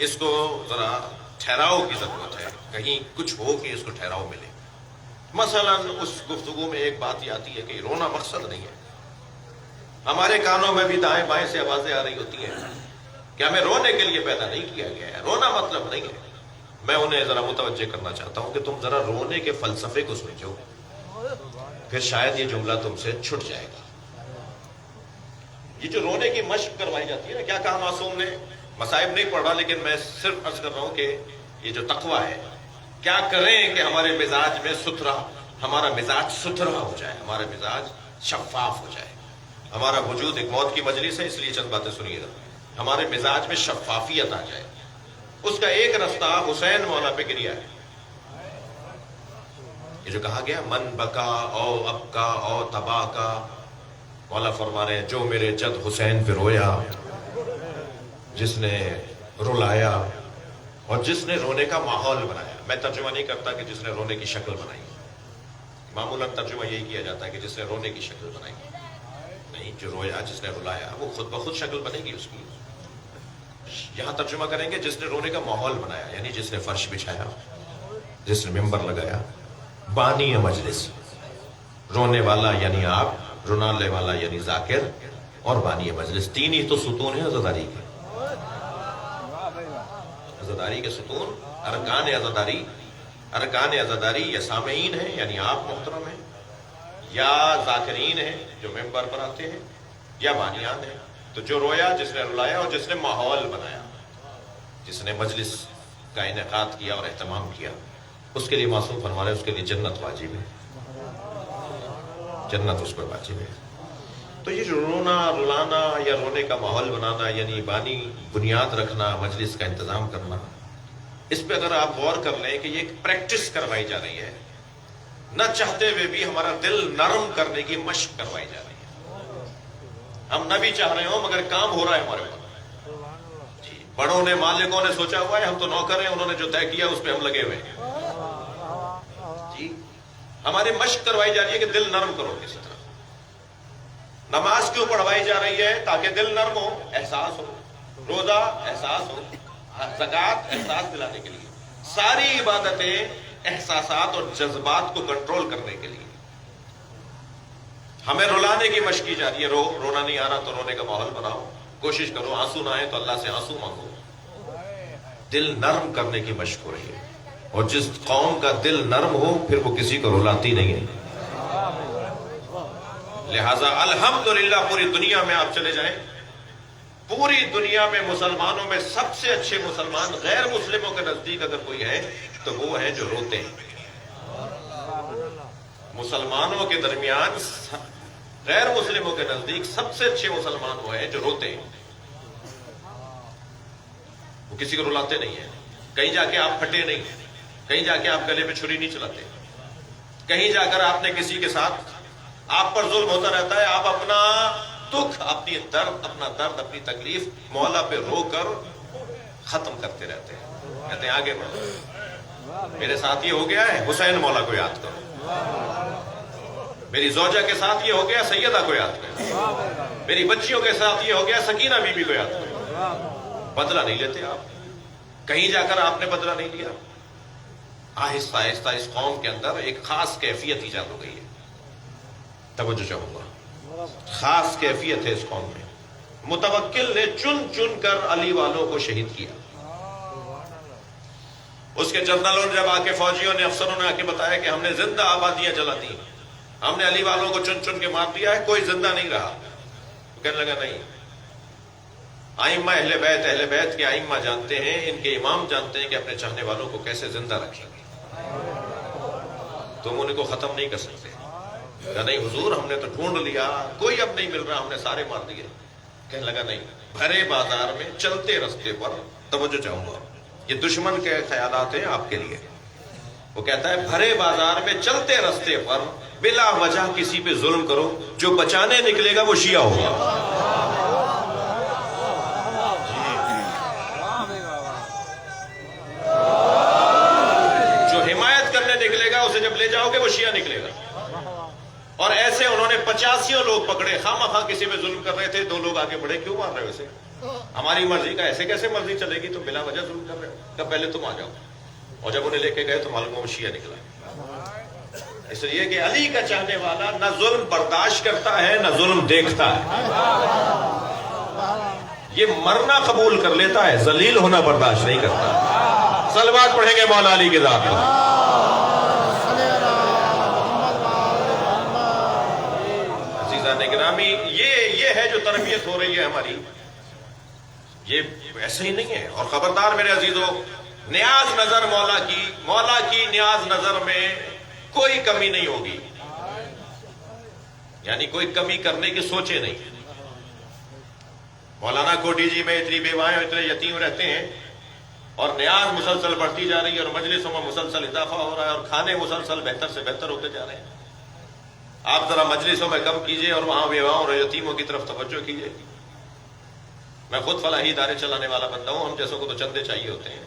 Speaker 1: اس کو ذرا ٹھہراؤ کی ضرورت ہے. کہیں کچھ ہو کہ اس کو ٹھہراؤ ملے. مثلا اس گفتگو میں ایک بات یہ آتی ہے کہ رونا مقصد نہیں ہے. ہمارے کانوں میں بھی دائیں بائیں سے آوازیں آ رہی ہوتی ہیں کہ ہمیں رونے کے لیے پیدا نہیں کیا گیا ہے، رونا مطلب نہیں ہے. میں انہیں ذرا متوجہ کرنا چاہتا ہوں کہ تم ذرا رونے کے فلسفے کو سمجھو، پھر شاید یہ جملہ تم سے چھٹ جائے گا. یہ جو رونے کی مشق کروائی جاتی ہے نا، کیا کہا معصوم نے؟ مصائب نہیں پڑھ رہا، لیکن میں صرف عرض کر رہا ہوں کہ یہ جو تقویٰ ہے، کیا کریں کہ ہمارے مزاج میں ہمارا مزاج ستھرا ہو جائے، ہمارا مزاج شفاف ہو جائے. ہمارا وجود ایک موت کی مجلس ہے، اس لیے چند باتیں سنیے گا. ہمارے مزاج میں شفافیت آ جائے. اس کا ایک رستہ حسین مولا پہ گریا ہے. یہ جو کہا گیا من بکا او ابکا او تبا کا، مولا فرما رہے ہیں جو میرے جد حسین پہ رویا، جس نے رلایا اور جس نے رونے کا ماحول بنایا. میں ترجمہ نہیں کرتا کہ جس نے رونے کی شکل بنائی، معمولاً ترجمہ یہی کیا جاتا ہے کہ جس نے رونے کی شکل بنائی. نہیں، جو رویا، جس نے رلایا، وہ خود بخود شکل بنے گی اس کی. یہاں ترجمہ کریں گے جس نے رونے کا ماحول بنایا، یعنی جس نے فرش بچھایا، جس نے ممبر لگایا. بانی مجلس، رونے والا یعنی آپ، رونالے والا یعنی ذاکر، اور بانی مجلس. تین ہی تو ستون ہیں عزاداری کے. عزاداری کے ستون، ارکان عزاداری یا سامعین ہیں یعنی آپ محترم ہیں، یا ذاکرین ہیں جو ممبر پر آتے ہیں، یا بانیان ہیں. تو جو رویا، جس نے رلایا اور جس نے ماحول بنایا، جس نے مجلس کا انعقاد کیا اور اہتمام کیا، اس کے لیے معصوم فرما رہے ہیں اس کے لیے جنت واجب ہے، جنت اس پر واجب ہے. تو یہ جو رونا، رلانا یا رونے کا ماحول بنانا، یعنی بانی بنیاد رکھنا، مجلس کا انتظام کرنا، اس پہ اگر آپ غور کر لیں کہ یہ ایک پریکٹس کروائی جا رہی ہے، نہ چاہتے ہوئے بھی ہمارا دل نرم کرنے کی مشق کروائی جا رہی ہے. ہم نہ بھی چاہ رہے ہوں مگر کام ہو رہا ہے ہمارے اوپر. جی، بڑوں نے، مالکوں نے سوچا ہوا ہے ہم تو نوکر ہیں، انہوں نے جو طے کیا اس پہ ہم لگے ہوئے ہیں. جی، ہماری مشق کروائی جا رہی ہے کہ دل نرم کرو. کسی طرح نماز کیوں پڑھوائی جا رہی ہے؟ تاکہ دل نرم ہو، احساس ہو. روزہ احساس ہو، زکوٰۃ احساس دلانے کے لیے. ساری عبادتیں احساسات اور جذبات کو کنٹرول کرنے کے لیے. ہمیں رلانے کی مشق کی جا رہی ہے. رونا نہیں آ رہا تو رونے کا ماحول بناؤ، کوشش کرو. آنسو نہ آئے تو اللہ سے آنسو مانگو. دل نرم کرنے کی مشق ہو رہی ہے. اور جس قوم کا دل نرم ہو پھر وہ کسی کو رلاتی نہیں ہے. لہذا الحمدللہ پوری دنیا میں آپ چلے جائیں، پوری دنیا میں مسلمانوں میں سب سے اچھے مسلمان غیر مسلموں کے نزدیک اگر کوئی ہے تو وہ ہیں جو روتے ہیں. مسلمانوں کے درمیان غیر مسلموں کے نزدیک سب سے اچھے مسلمان وہ ہیں جو روتے ہیں. وہ کسی کو رلاتے نہیں ہیں. کہیں جا کے آپ پھٹے نہیں، کہیں جا کے آپ گلے پہ چھری نہیں چلاتے، کہیں جا کر آپ نے کسی کے ساتھ، آپ پر ظلم ہوتا رہتا ہے، آپ اپنا دکھ، اپنا درد، اپنی تکلیف مولا پہ رو کر ختم کرتے رہتے ہیں. کہتے ہیں آگے بڑھو، میرے ساتھ یہ ہو گیا ہے، حسین مولا کو یاد کرو. میری زوجہ کے ساتھ یہ ہو گیا، سیدہ کو یاد کرو. میری بچیوں کے ساتھ یہ ہو گیا، سکینہ بی بی کو یاد کرو. بدلہ نہیں لیتے آپ. کہیں جا کر آپ نے بدلہ نہیں لیا. آہستہ آہستہ اس قوم کے اندر ایک خاص کیفیت ایجاد ہو گئی ہے. توجہ چاہوں گا، خاص کیفیت ہے اس قوم میں. متوکل نے چن چن کر علی والوں کو شہید کیا. اس کے جنرلوں نے جب آ کے، فوجیوں نے، افسروں نے آ کے بتایا کہ ہم نے زندہ آبادیاں جلا دی، ہم نے علی والوں کو چن چن کے مار دیا ہے، کوئی زندہ نہیں رہا. کہنے لگا نہیں، ائمہ اہل بیت کے ائمہ جانتے ہیں، ان کے امام جانتے ہیں کہ اپنے چاہنے والوں کو کیسے زندہ رکھیں گے. تم ان کو ختم نہیں کر سکتے. کہ نہیں حضور، ہم نے تو ڈھونڈ لیا، کوئی اب نہیں مل رہا، ہم نے سارے مار دیے. کہنے لگا نہیں، بھرے بازار میں، چلتے رستے پر، توجہ چاہوں گا، یہ دشمن کے خیالات ہیں آپ کے لیے. وہ کہتا ہے بھرے بازار میں چلتے رستے پر بلا وجہ کسی پہ ظلم کرو، جو بچانے نکلے گا وہ شیعہ ہوگا۔ جو حمایت کرنے نکلے گا اسے جب لے جاؤ گے وہ شیعہ نکلے گا۔ اور ایسے انہوں نے 85 لوگ پکڑے، خواہ کسی پہ ظلم کر رہے تھے، 2 لوگ آگے بڑھے، کیوں مار رہے ہو اسے؟ ہماری مرضی کا ایسے کیسے مرضی چلے گی؟ تم بلا وجہ ظلم کر رہے ہو، کہ پہلے تم آ جاؤ۔ اور جب انہیں لے کے گئے تو معلوم وہ شیعہ نکلا۔ اس لیے کہ علی کا چاہنے والا نہ ظلم برداشت کرتا ہے نہ ظلم دیکھتا ہے، یہ مرنا قبول کر لیتا ہے، ذلیل ہونا برداشت نہیں کرتا۔ صلوات پڑھیں گے مولا علی کی ذات پر۔ عزیزان گرامی، یہ ہے جو تربیت ہو رہی ہے ہماری، یہ ایسے ہی نہیں ہے۔ اور خبردار میرے عزیزو، نیاز نظر مولا کی نیاز نظر میں کوئی کمی نہیں ہوگی، یعنی کوئی کمی کرنے کی سوچے نہیں۔ مولانا کوٹھی جی میں اتنی بیوائیں اتنے یتیم رہتے ہیں اور نیاز مسلسل بڑھتی جا رہی ہے، اور مجلسوں میں مسلسل اضافہ ہو رہا ہے، اور کھانے مسلسل بہتر سے بہتر ہوتے جا رہے ہیں۔ آپ ذرا مجلسوں میں کم کیجئے اور وہاں بیواؤں اور یتیموں کی طرف توجہ کیجئے۔ میں خود فلاحی ادارے چلانے والا بندہ ہوں، ہم جیسوں کو تو چندے چاہیے ہوتے ہیں،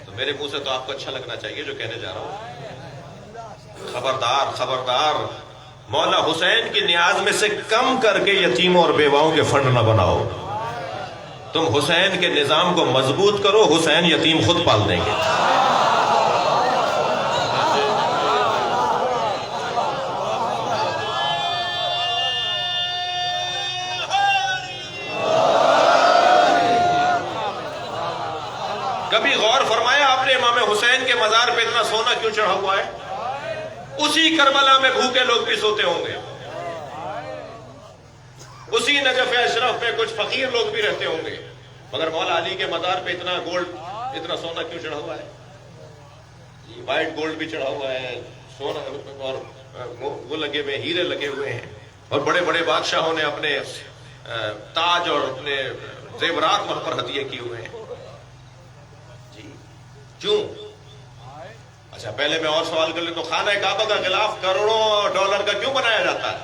Speaker 1: تو میرے منہ سے تو آپ کو اچھا لگنا چاہیے جو کہنے جا رہا ہوں۔ خبردار، مولا حسین کی نیاز میں سے کم کر کے یتیموں اور بیواؤں کے فنڈ نہ بناؤ۔ تم حسین کے نظام کو مضبوط کرو، حسین یتیم خود پال دیں گے۔ کبھی غور فرمایا آپ نے امام حسین کے مزار پہ اتنا سونا کیوں چڑھا ہوا ہے؟ اسی کربلا میں بھوکے لوگ بھی سوتے ہوں گے، اسی نجف اشرف میں کچھ فقیر لوگ بھی رہتے ہوں گے، مگر مولا علی کے مزار پہ اتنا گولڈ، اتنا سونا کیوں چڑھا ہوا ہے؟ وائٹ گولڈ بھی چڑھا ہوا ہے، سونا اور وہ لگے ہوئے، ہیرے لگے ہوئے ہیں، اور بڑے بڑے بادشاہوں نے اپنے تاج اور اپنے زیورات وہاں پر ہدیے کیے ہوئے ہیں۔ جی کیوں؟ اچھا پہلے میں اور سوال کر لیں تو خانہ کعبہ کا غلاف کروڑوں ڈالر کا کیوں بنایا جاتا ہے؟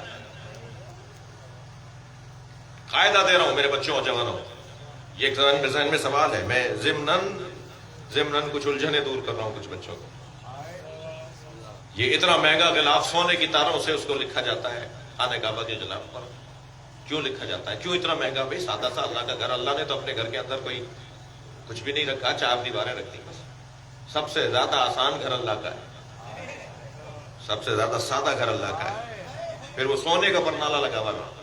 Speaker 1: قاعدہ دے رہا ہوں میرے بچوں اور جوانوں، یہ ایک ذہن میں سوال ہے، میں ضمناً کچھ الجھنیں دور کر رہا ہوں کچھ بچوں کو۔ یہ اتنا مہنگا غلاف سونے کی تاروں سے اس کو لکھا جاتا ہے خانہ کعبہ کے غلاف پر، کیوں لکھا جاتا ہے؟ کیوں اتنا مہنگا؟ بھائی سادہ سا اللہ کا گھر، اللہ نے تو اپنے گھر کے اندر کوئی کچھ بھی نہیں رکھا، 4 دیواریں رکھی بس۔ سب سے زیادہ آسان گھر اللہ کا ہے، سب سے زیادہ سادہ گھر اللہ کا ہے۔ پھر وہ سونے کا پرنالہ لگا ہوا ہے،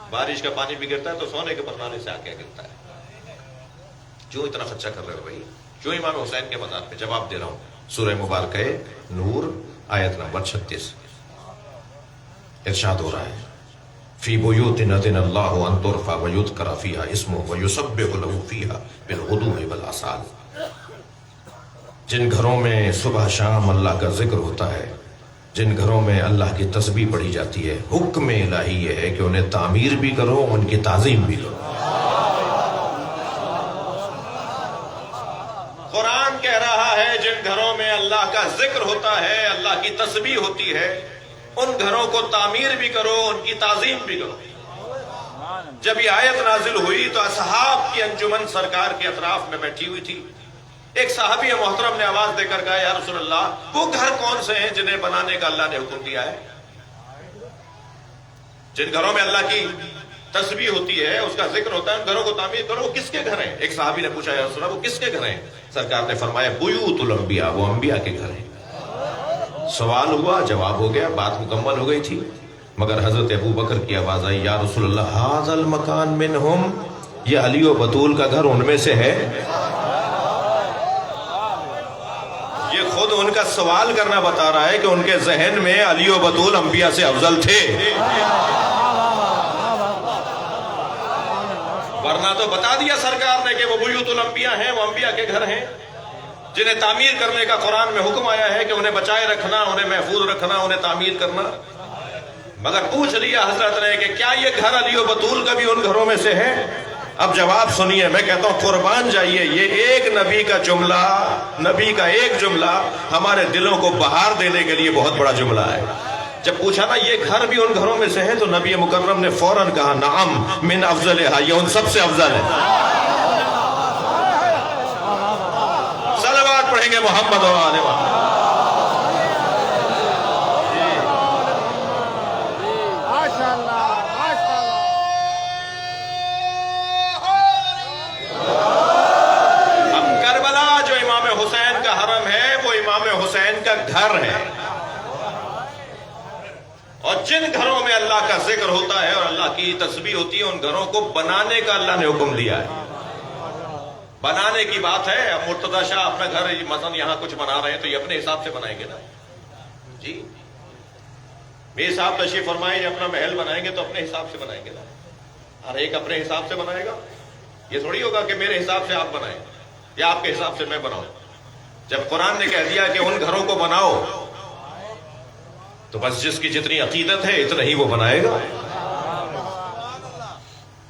Speaker 1: بارش کا پانی بھی گرتا ہے تو سونے کے پرنالے سے آ کے گرتا ہے۔ کیوں اتنا خرچہ کر رہے ہو بھائی؟ کیوں امام حسین کے مزار پہ؟ جواب دے رہا ہوں، سورہ مبارکہ نور آیت نمبر 36 ارشاد ہو رہا ہے، فی بیوت اذن اللہ ان ترفع ویذکر فیہا اسمہ ویسبح لہ فیہا بالغدو والآصال۔ جن گھروں میں صبح شام اللہ کا ذکر ہوتا ہے، جن گھروں میں اللہ کی تسبیح پڑھی جاتی ہے، حکم الہی یہ ہے کہ انہیں تعمیر بھی کرو، ان کی تعظیم بھی کرو۔ قرآن کہہ رہا ہے جن گھروں میں اللہ کا ذکر ہوتا ہے، اللہ کی تسبیح ہوتی ہے، ان گھروں کو تعمیر بھی کرو، ان کی تعظیم بھی کرو۔ جب یہ آیت نازل ہوئی تو اصحاب کی انجمن سرکار کے اطراف میں بیٹھی ہوئی تھی۔ ایک صحابی محترم نے آواز دے کر کہا، یا رسول اللہ وہ گھر کون سے ہیں جنہیں بنانے کا اللہ نے حکم دیا ہے؟ جن گھروں میں اللہ کی تسبیح ہوتی ہے، اس کا ذکر ہوتا ہے، ان گھروں کو تعمیر کرو۔ وہ کس کے گھر ہیں؟ ایک صحابی نے پوچھا، یا رسول اللہ وہ کس کے گھر ہیں؟ سرکار نے فرمایا، بیوت الانبیاء، وہ انبیاء کے گھر ہیں۔ سوال ہوا، جواب ہو گیا، بات مکمل ہو گئی تھی، مگر حضرت ابو بکر کی آواز آئی، یا رسول اللہ ھذا المکان منہم، یہ علی و بطول کا گھر ان میں سے ہے؟ یہ خود ان کا سوال کرنا بتا رہا ہے کہ ان کے ذہن میں علی و بطول انبیاء سے افضل تھے، ورنہ تو بتا دیا سرکار نے کہ وہ بیوت الانبیاء ہیں، وہ انبیاء کے گھر ہیں جنہیں تعمیر کرنے کا قرآن میں حکم آیا ہے کہ انہیں بچائے رکھنا، انہیں محفوظ رکھنا، انہیں تعمیر کرنا۔ مگر پوچھ لیا حضرت نے کہ کیا یہ گھر علی و بطول کا بھی ان گھروں میں سے ہے؟ اب جواب سنیے، میں کہتا ہوں قربان جائیے، یہ ایک نبی کا جملہ، نبی کا ایک جملہ ہمارے دلوں کو بہار دینے کے لیے بہت بڑا جملہ ہے۔ جب پوچھا نا یہ گھر بھی ان گھروں میں سے ہے، تو نبی مکرم نے فوراً کہا نعم من افضلها، یہ ان سب سے افضل ہے۔ صلوات پڑھیں گے محمد و آل محمد۔ حسین کا گھر ہے، اور جن گھروں میں اللہ کا ذکر ہوتا ہے اور اللہ کی تسبیح ہوتی ہے، ان گھروں کو بنانے کا اللہ نے حکم دیا ہے۔ بنانے کی بات ہے، اب مرتضی شاہ اپنا گھر مثلا یہاں کچھ بنا رہے ہیں تو یہ اپنے حساب سے بنائیں گے نا جی۔ میر صاحب تشریف فرمائیں، یہ اپنا محل بنائیں گے تو اپنے حساب سے بنائیں گے نا، ہر ایک اپنے حساب سے بنائے گا۔ یہ تھوڑی ہوگا کہ میرے حساب سے آپ بنائیں یا آپ کے حساب سے میں بناؤں۔ جب قرآن نے کہہ دیا کہ ان گھروں کو بناؤ، تو بس جس کی جتنی عقیدت ہے اتنا ہی وہ بنائے گا۔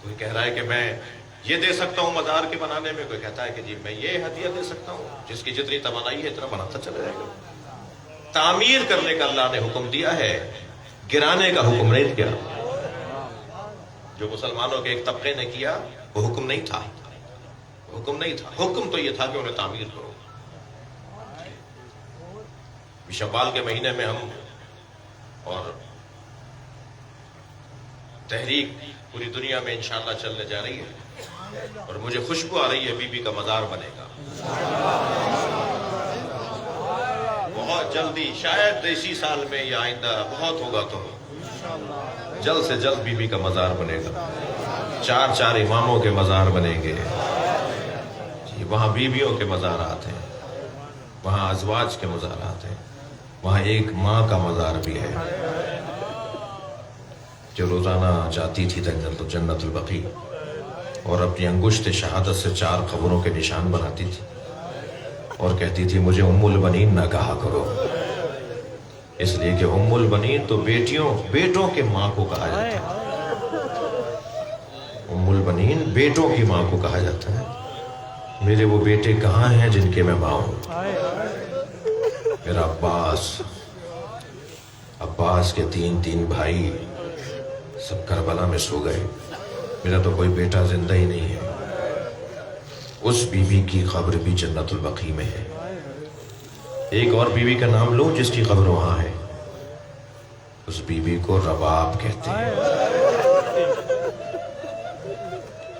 Speaker 1: کوئی کہہ رہا ہے کہ میں یہ دے سکتا ہوں مزار کے بنانے میں، کوئی کہتا ہے کہ جی میں یہ ہدیہ دے سکتا ہوں، جس کی جتنی توانائی ہے اتنا بناتا چلا جائے گا۔ تعمیر کرنے کا اللہ نے حکم دیا ہے، گرانے کا حکم نہیں کیا۔ جو مسلمانوں کے ایک طبقے نے کیا وہ حکم نہیں تھا، حکم نہیں تھا، حکم تو یہ تھا کہ انہیں تعمیر کرو۔ شوال کے مہینے میں ہم اور تحریک پوری دنیا میں انشاءاللہ چلنے جا رہی ہے، اور مجھے خوشبو آ رہی ہے بی بی کا مزار بنے گا بہت جلدی، شاید اسی سال میں یا آئندہ بہت ہوگا تو جلد سے جلد بی بی کا مزار بنے گا۔ 4 اماموں کے مزار بنیں گے جی، وہاں بیویوں کے مزارات ہیں، وہاں ازواج کے مزارات ہیں، وہاں ایک ماں کا مزار بھی ہے جو روزانہ جاتی تھی جنت البقیع اور اپنی انگشت شہادت سے 4 قبروں کے نشان بناتی تھی اور کہتی تھی مجھے ام البنین نہ کہا کرو، اس لیے کہ ام البنین تو بیٹوں کے ماں کو کہا جاتا ہے۔ ام البنین بیٹوں کی ماں کو کہا جاتا ہے۔ میرے وہ بیٹے کہاں ہیں جن کے میں ماں ہوں؟ میرا عباس کے 3 بھائی سب کربلا میں سو گئے، میرا تو کوئی بیٹا زندہ ہی نہیں ہے۔ اس بی بی کی قبر بھی جنت البقیع میں ہے۔ ایک اور بی بی کا نام لو جس کی قبر وہاں ہے، اس بی بی کو رباب کہتے ہیں۔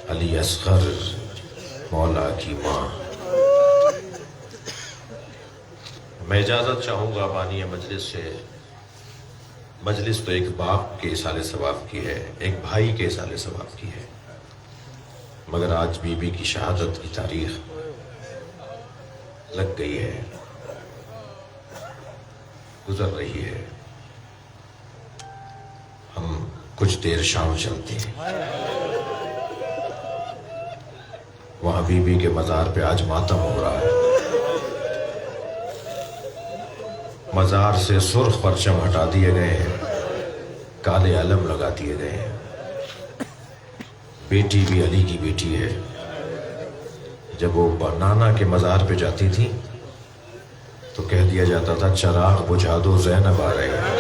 Speaker 1: علی اصغر مولا کی ماں۔ میں اجازت چاہوں گا بانی مجلس سے، مجلس تو ایک باپ کے اصالِ ثواب کی ہے، ایک بھائی کے اصالِ ثواب کی ہے، مگر آج بی بی کی شہادت کی تاریخ لگ گئی ہے، گزر رہی ہے۔ ہم کچھ دیر شام چلتے ہیں، وہاں بی بی کے مزار پہ آج ماتم ہو رہا ہے۔ مزار سے سرخ پرچم ہٹا دیے گئے ہیں، کالے علم لگا دیے گئے ہیں۔ بیٹی بھی علی کی بیٹی ہے۔ جب وہ نانا کے مزار پہ جاتی تھی تو کہہ دیا جاتا تھا چراغ بجھا دو زینب آ رہے ہیں۔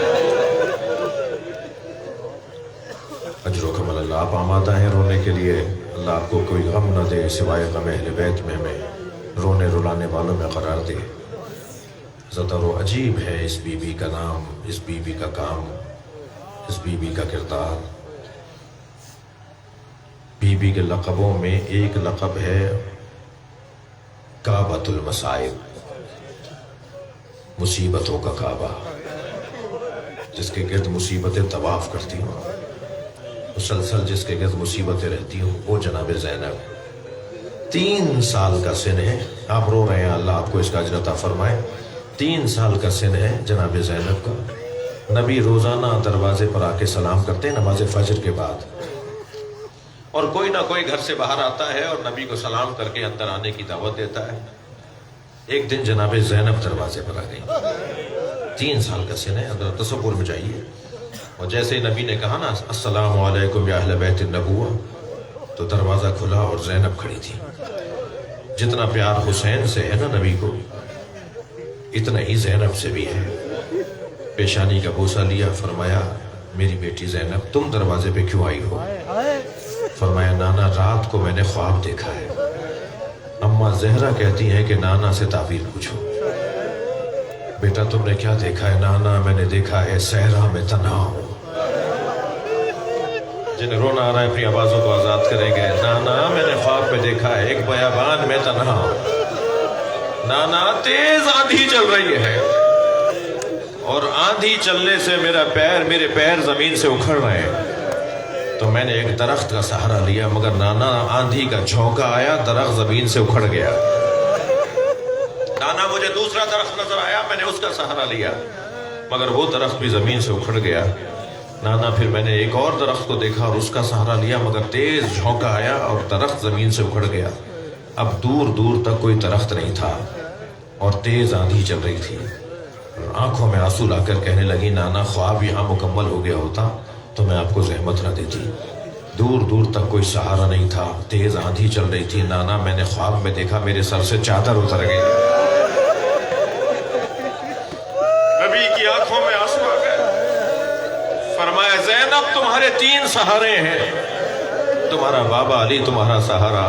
Speaker 1: اجر و کمال اللہ، آپ آمادہ ہیں رونے کے لیے؟ اللہ آپ کو کوئی غم نہ دے سوائے غم اہل بیت میں، ہمیں رونے رلانے والوں میں قرار دے۔ زدر و عجیب ہے اس بی بی کا نام، اس بی بی کا کام، اس بی بی کا کردار۔ بی بی کے لقبوں میں ایک لقب ہے کعبۃ المصائب، مصیبتوں کا کعبہ، جس کے گرد مصیبتیں طواف کرتی ہوں، مسلسل جس کے گرد مصیبتیں رہتی ہوں، وہ جناب زینب۔ 3 سال کا سن ہے، آپ رو رہے ہیں، اللہ آپ کو اس کا اجر عطا فرمائے۔ 3 سال کا سن ہے جناب زینب کا۔ نبی روزانہ دروازے پر آ کے سلام کرتے ہیں نماز فجر کے بعد، اور کوئی نہ کوئی گھر سے باہر آتا ہے اور نبی کو سلام کر کے اندر آنے کی دعوت دیتا ہے۔ ایک دن جناب زینب دروازے پر آ گئی، 3 سال کا سن ہے، اندر تصور میں جائیے، اور جیسے نبی نے کہا نا السلام علیکم یا اہل بیت النبوہ، تو دروازہ کھلا اور زینب کھڑی تھی۔ جتنا پیار حسین سے ہے نا نبی کو، اتنا ہی زینب سے بھی ہے۔ پیشانی کا بوسہ لیا، فرمایا میری بیٹی زینب تم دروازے پہ کیوں آئی ہو؟ فرمایا نانا رات کو میں نے خواب دیکھا ہے، اماں زہرا کہتی ہیں کہ نانا سے تعبیر پوچھو۔ بیٹا تم نے کیا دیکھا ہے؟ نانا میں نے دیکھا ہے صحرا میں تنہا ہوں۔ جنہیں رونا آ رہا ہے اپنی آوازوں کو آزاد کریں گے۔ نانا میں نے خواب میں دیکھا ہے ایک بیابان میں تنہا ہوں، نانا تیز آندھی چل رہی ہے اور آندھی چلنے سے میرے پیر زمین سے اکھڑ رہے ہیں، تو میں نے ایک درخت کا سہارا لیا، مگر نانا آندھی کا جھونکا آیا، درخت زمین سے اکھڑ گیا۔ نانا مجھے دوسرا درخت نظر آیا، میں نے اس کا سہارا لیا، مگر وہ درخت بھی زمین سے اکھڑ گیا۔ نانا پھر میں نے ایک اور درخت کو دیکھا اور اس کا سہارا لیا، مگر تیز جھونکا آیا اور درخت زمین سے اکھڑ گیا۔ اب دور دور تک کوئی درخت نہیں تھا اور تیز آندھی چل رہی تھی۔ آنکھوں میں آنسو لا کر کہنے لگی نانا خواب یہاں مکمل ہو گیا ہوتا تو میں آپ کو زحمت نہ دیتی۔ دور دور تک کوئی سہارا نہیں تھا، تیز آندھی چل رہی تھی، نانا میں نے خواب میں دیکھا میرے سر سے چادر اتر گئی۔ نبی کی آنکھوں میں آنسو آ گئے۔ فرمایا زینب تمہارے 3 سہارے ہیں، تمہارا بابا علی تمہارا سہارا،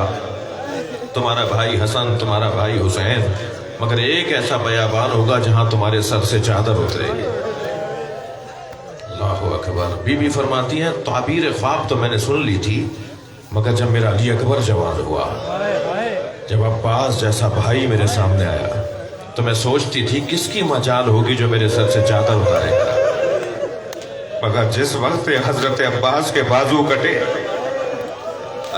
Speaker 1: تمہارا بھائی حسن، تمہارا بھائی حسین، مگر ایک ایسا بیابان ہوگا جہاں تمہارے سر سے چادر اترے گی۔ اللہ اکبر۔ بی بی فرماتی ہیں تعبیر خواب تو میں نے سن لی تھی، مگر جب میرا علی اکبر جوان ہوا، جب عباس جیسا بھائی میرے سامنے آیا، تو میں سوچتی تھی کس کی مجال ہوگی جو میرے سر سے چادر اتارے گا، مگر جس وقت حضرت عباس کے بازو کٹے،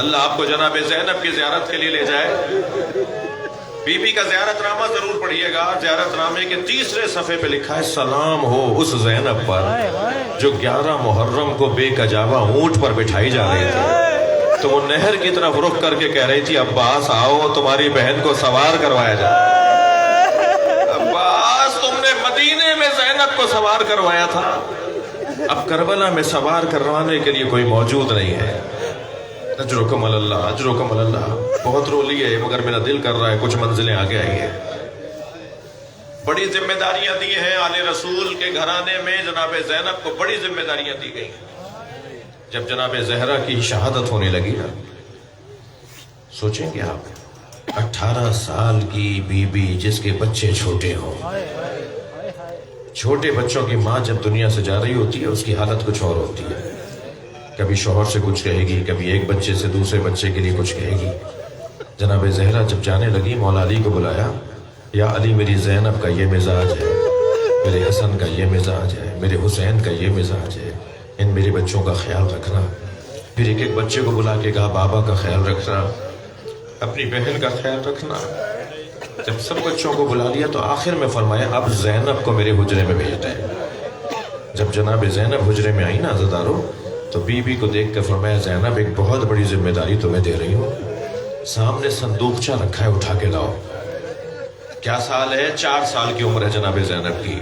Speaker 1: اللہ آپ کو جناب زینب کی زیارت کے لیے لے جائے۔ بی بی کا زیارت نامہ ضرور پڑھیے گا۔ زیارت نامے کے 3 صفحے پہ لکھا ہے سلام ہو اس زینب پر جو 11 محرم کو بے کجاوا اونٹ پر بٹھائی جا رہی تھی، تو وہ نہر کی طرف رخ کر کے کہہ رہی تھی عباس آؤ تمہاری بہن کو سوار کروایا جائے۔ عباس تم نے مدینے میں زینب کو سوار کروایا تھا، اب کربلا میں سوار کروانے کے لیے کوئی موجود نہیں ہے۔ اجرکم اللہ، اجرکم اللہ۔ بہت رو لیے مگر میرا دل کر رہا ہے کچھ منزلیں آگے آئی ہیں۔ بڑی ذمہ داریاں دی ہیں آل رسول کے گھرانے میں، جناب زینب کو بڑی ذمہ داریاں دی گئی ہیں۔ جب جناب زہرا کی شہادت ہونے لگی نا، سوچیں گے آپ 18 سال کی بی بی جس کے بچے چھوٹے ہوں، چھوٹے بچوں کی ماں جب دنیا سے جا رہی ہوتی ہے اس کی حالت کچھ اور ہوتی ہے، کبھی شوہر سے کچھ کہے گی، کبھی ایک بچے سے دوسرے بچے کے لیے کچھ کہے گی۔ جناب زہرا جب جانے لگی مولا علی کو بلایا، یا علی میری زینب کا یہ مزاج ہے، میرے حسن کا یہ مزاج ہے، میرے حسین کا یہ مزاج ہے، ان میرے بچوں کا خیال رکھنا۔ پھر ایک ایک بچے کو بلا کے کہا بابا کا خیال رکھنا، اپنی بہن کا خیال رکھنا۔ جب سب بچوں کو بلا لیا تو آخر میں فرمایا اب زینب کو میرے حجرے میں بھیج دیں۔ جب جناب زینب حجرے میں آئی نا عزیزدارو، تو بی بی کو دیکھ کر فرمایا زینب ایک بہت بڑی ذمہ داری تمہیں دے رہی ہوں، سامنے صندوقچہ رکھا ہے اٹھا کے لاؤ۔ کیا سال ہے؟ 4 سال کی عمر ہے جناب زینب کی،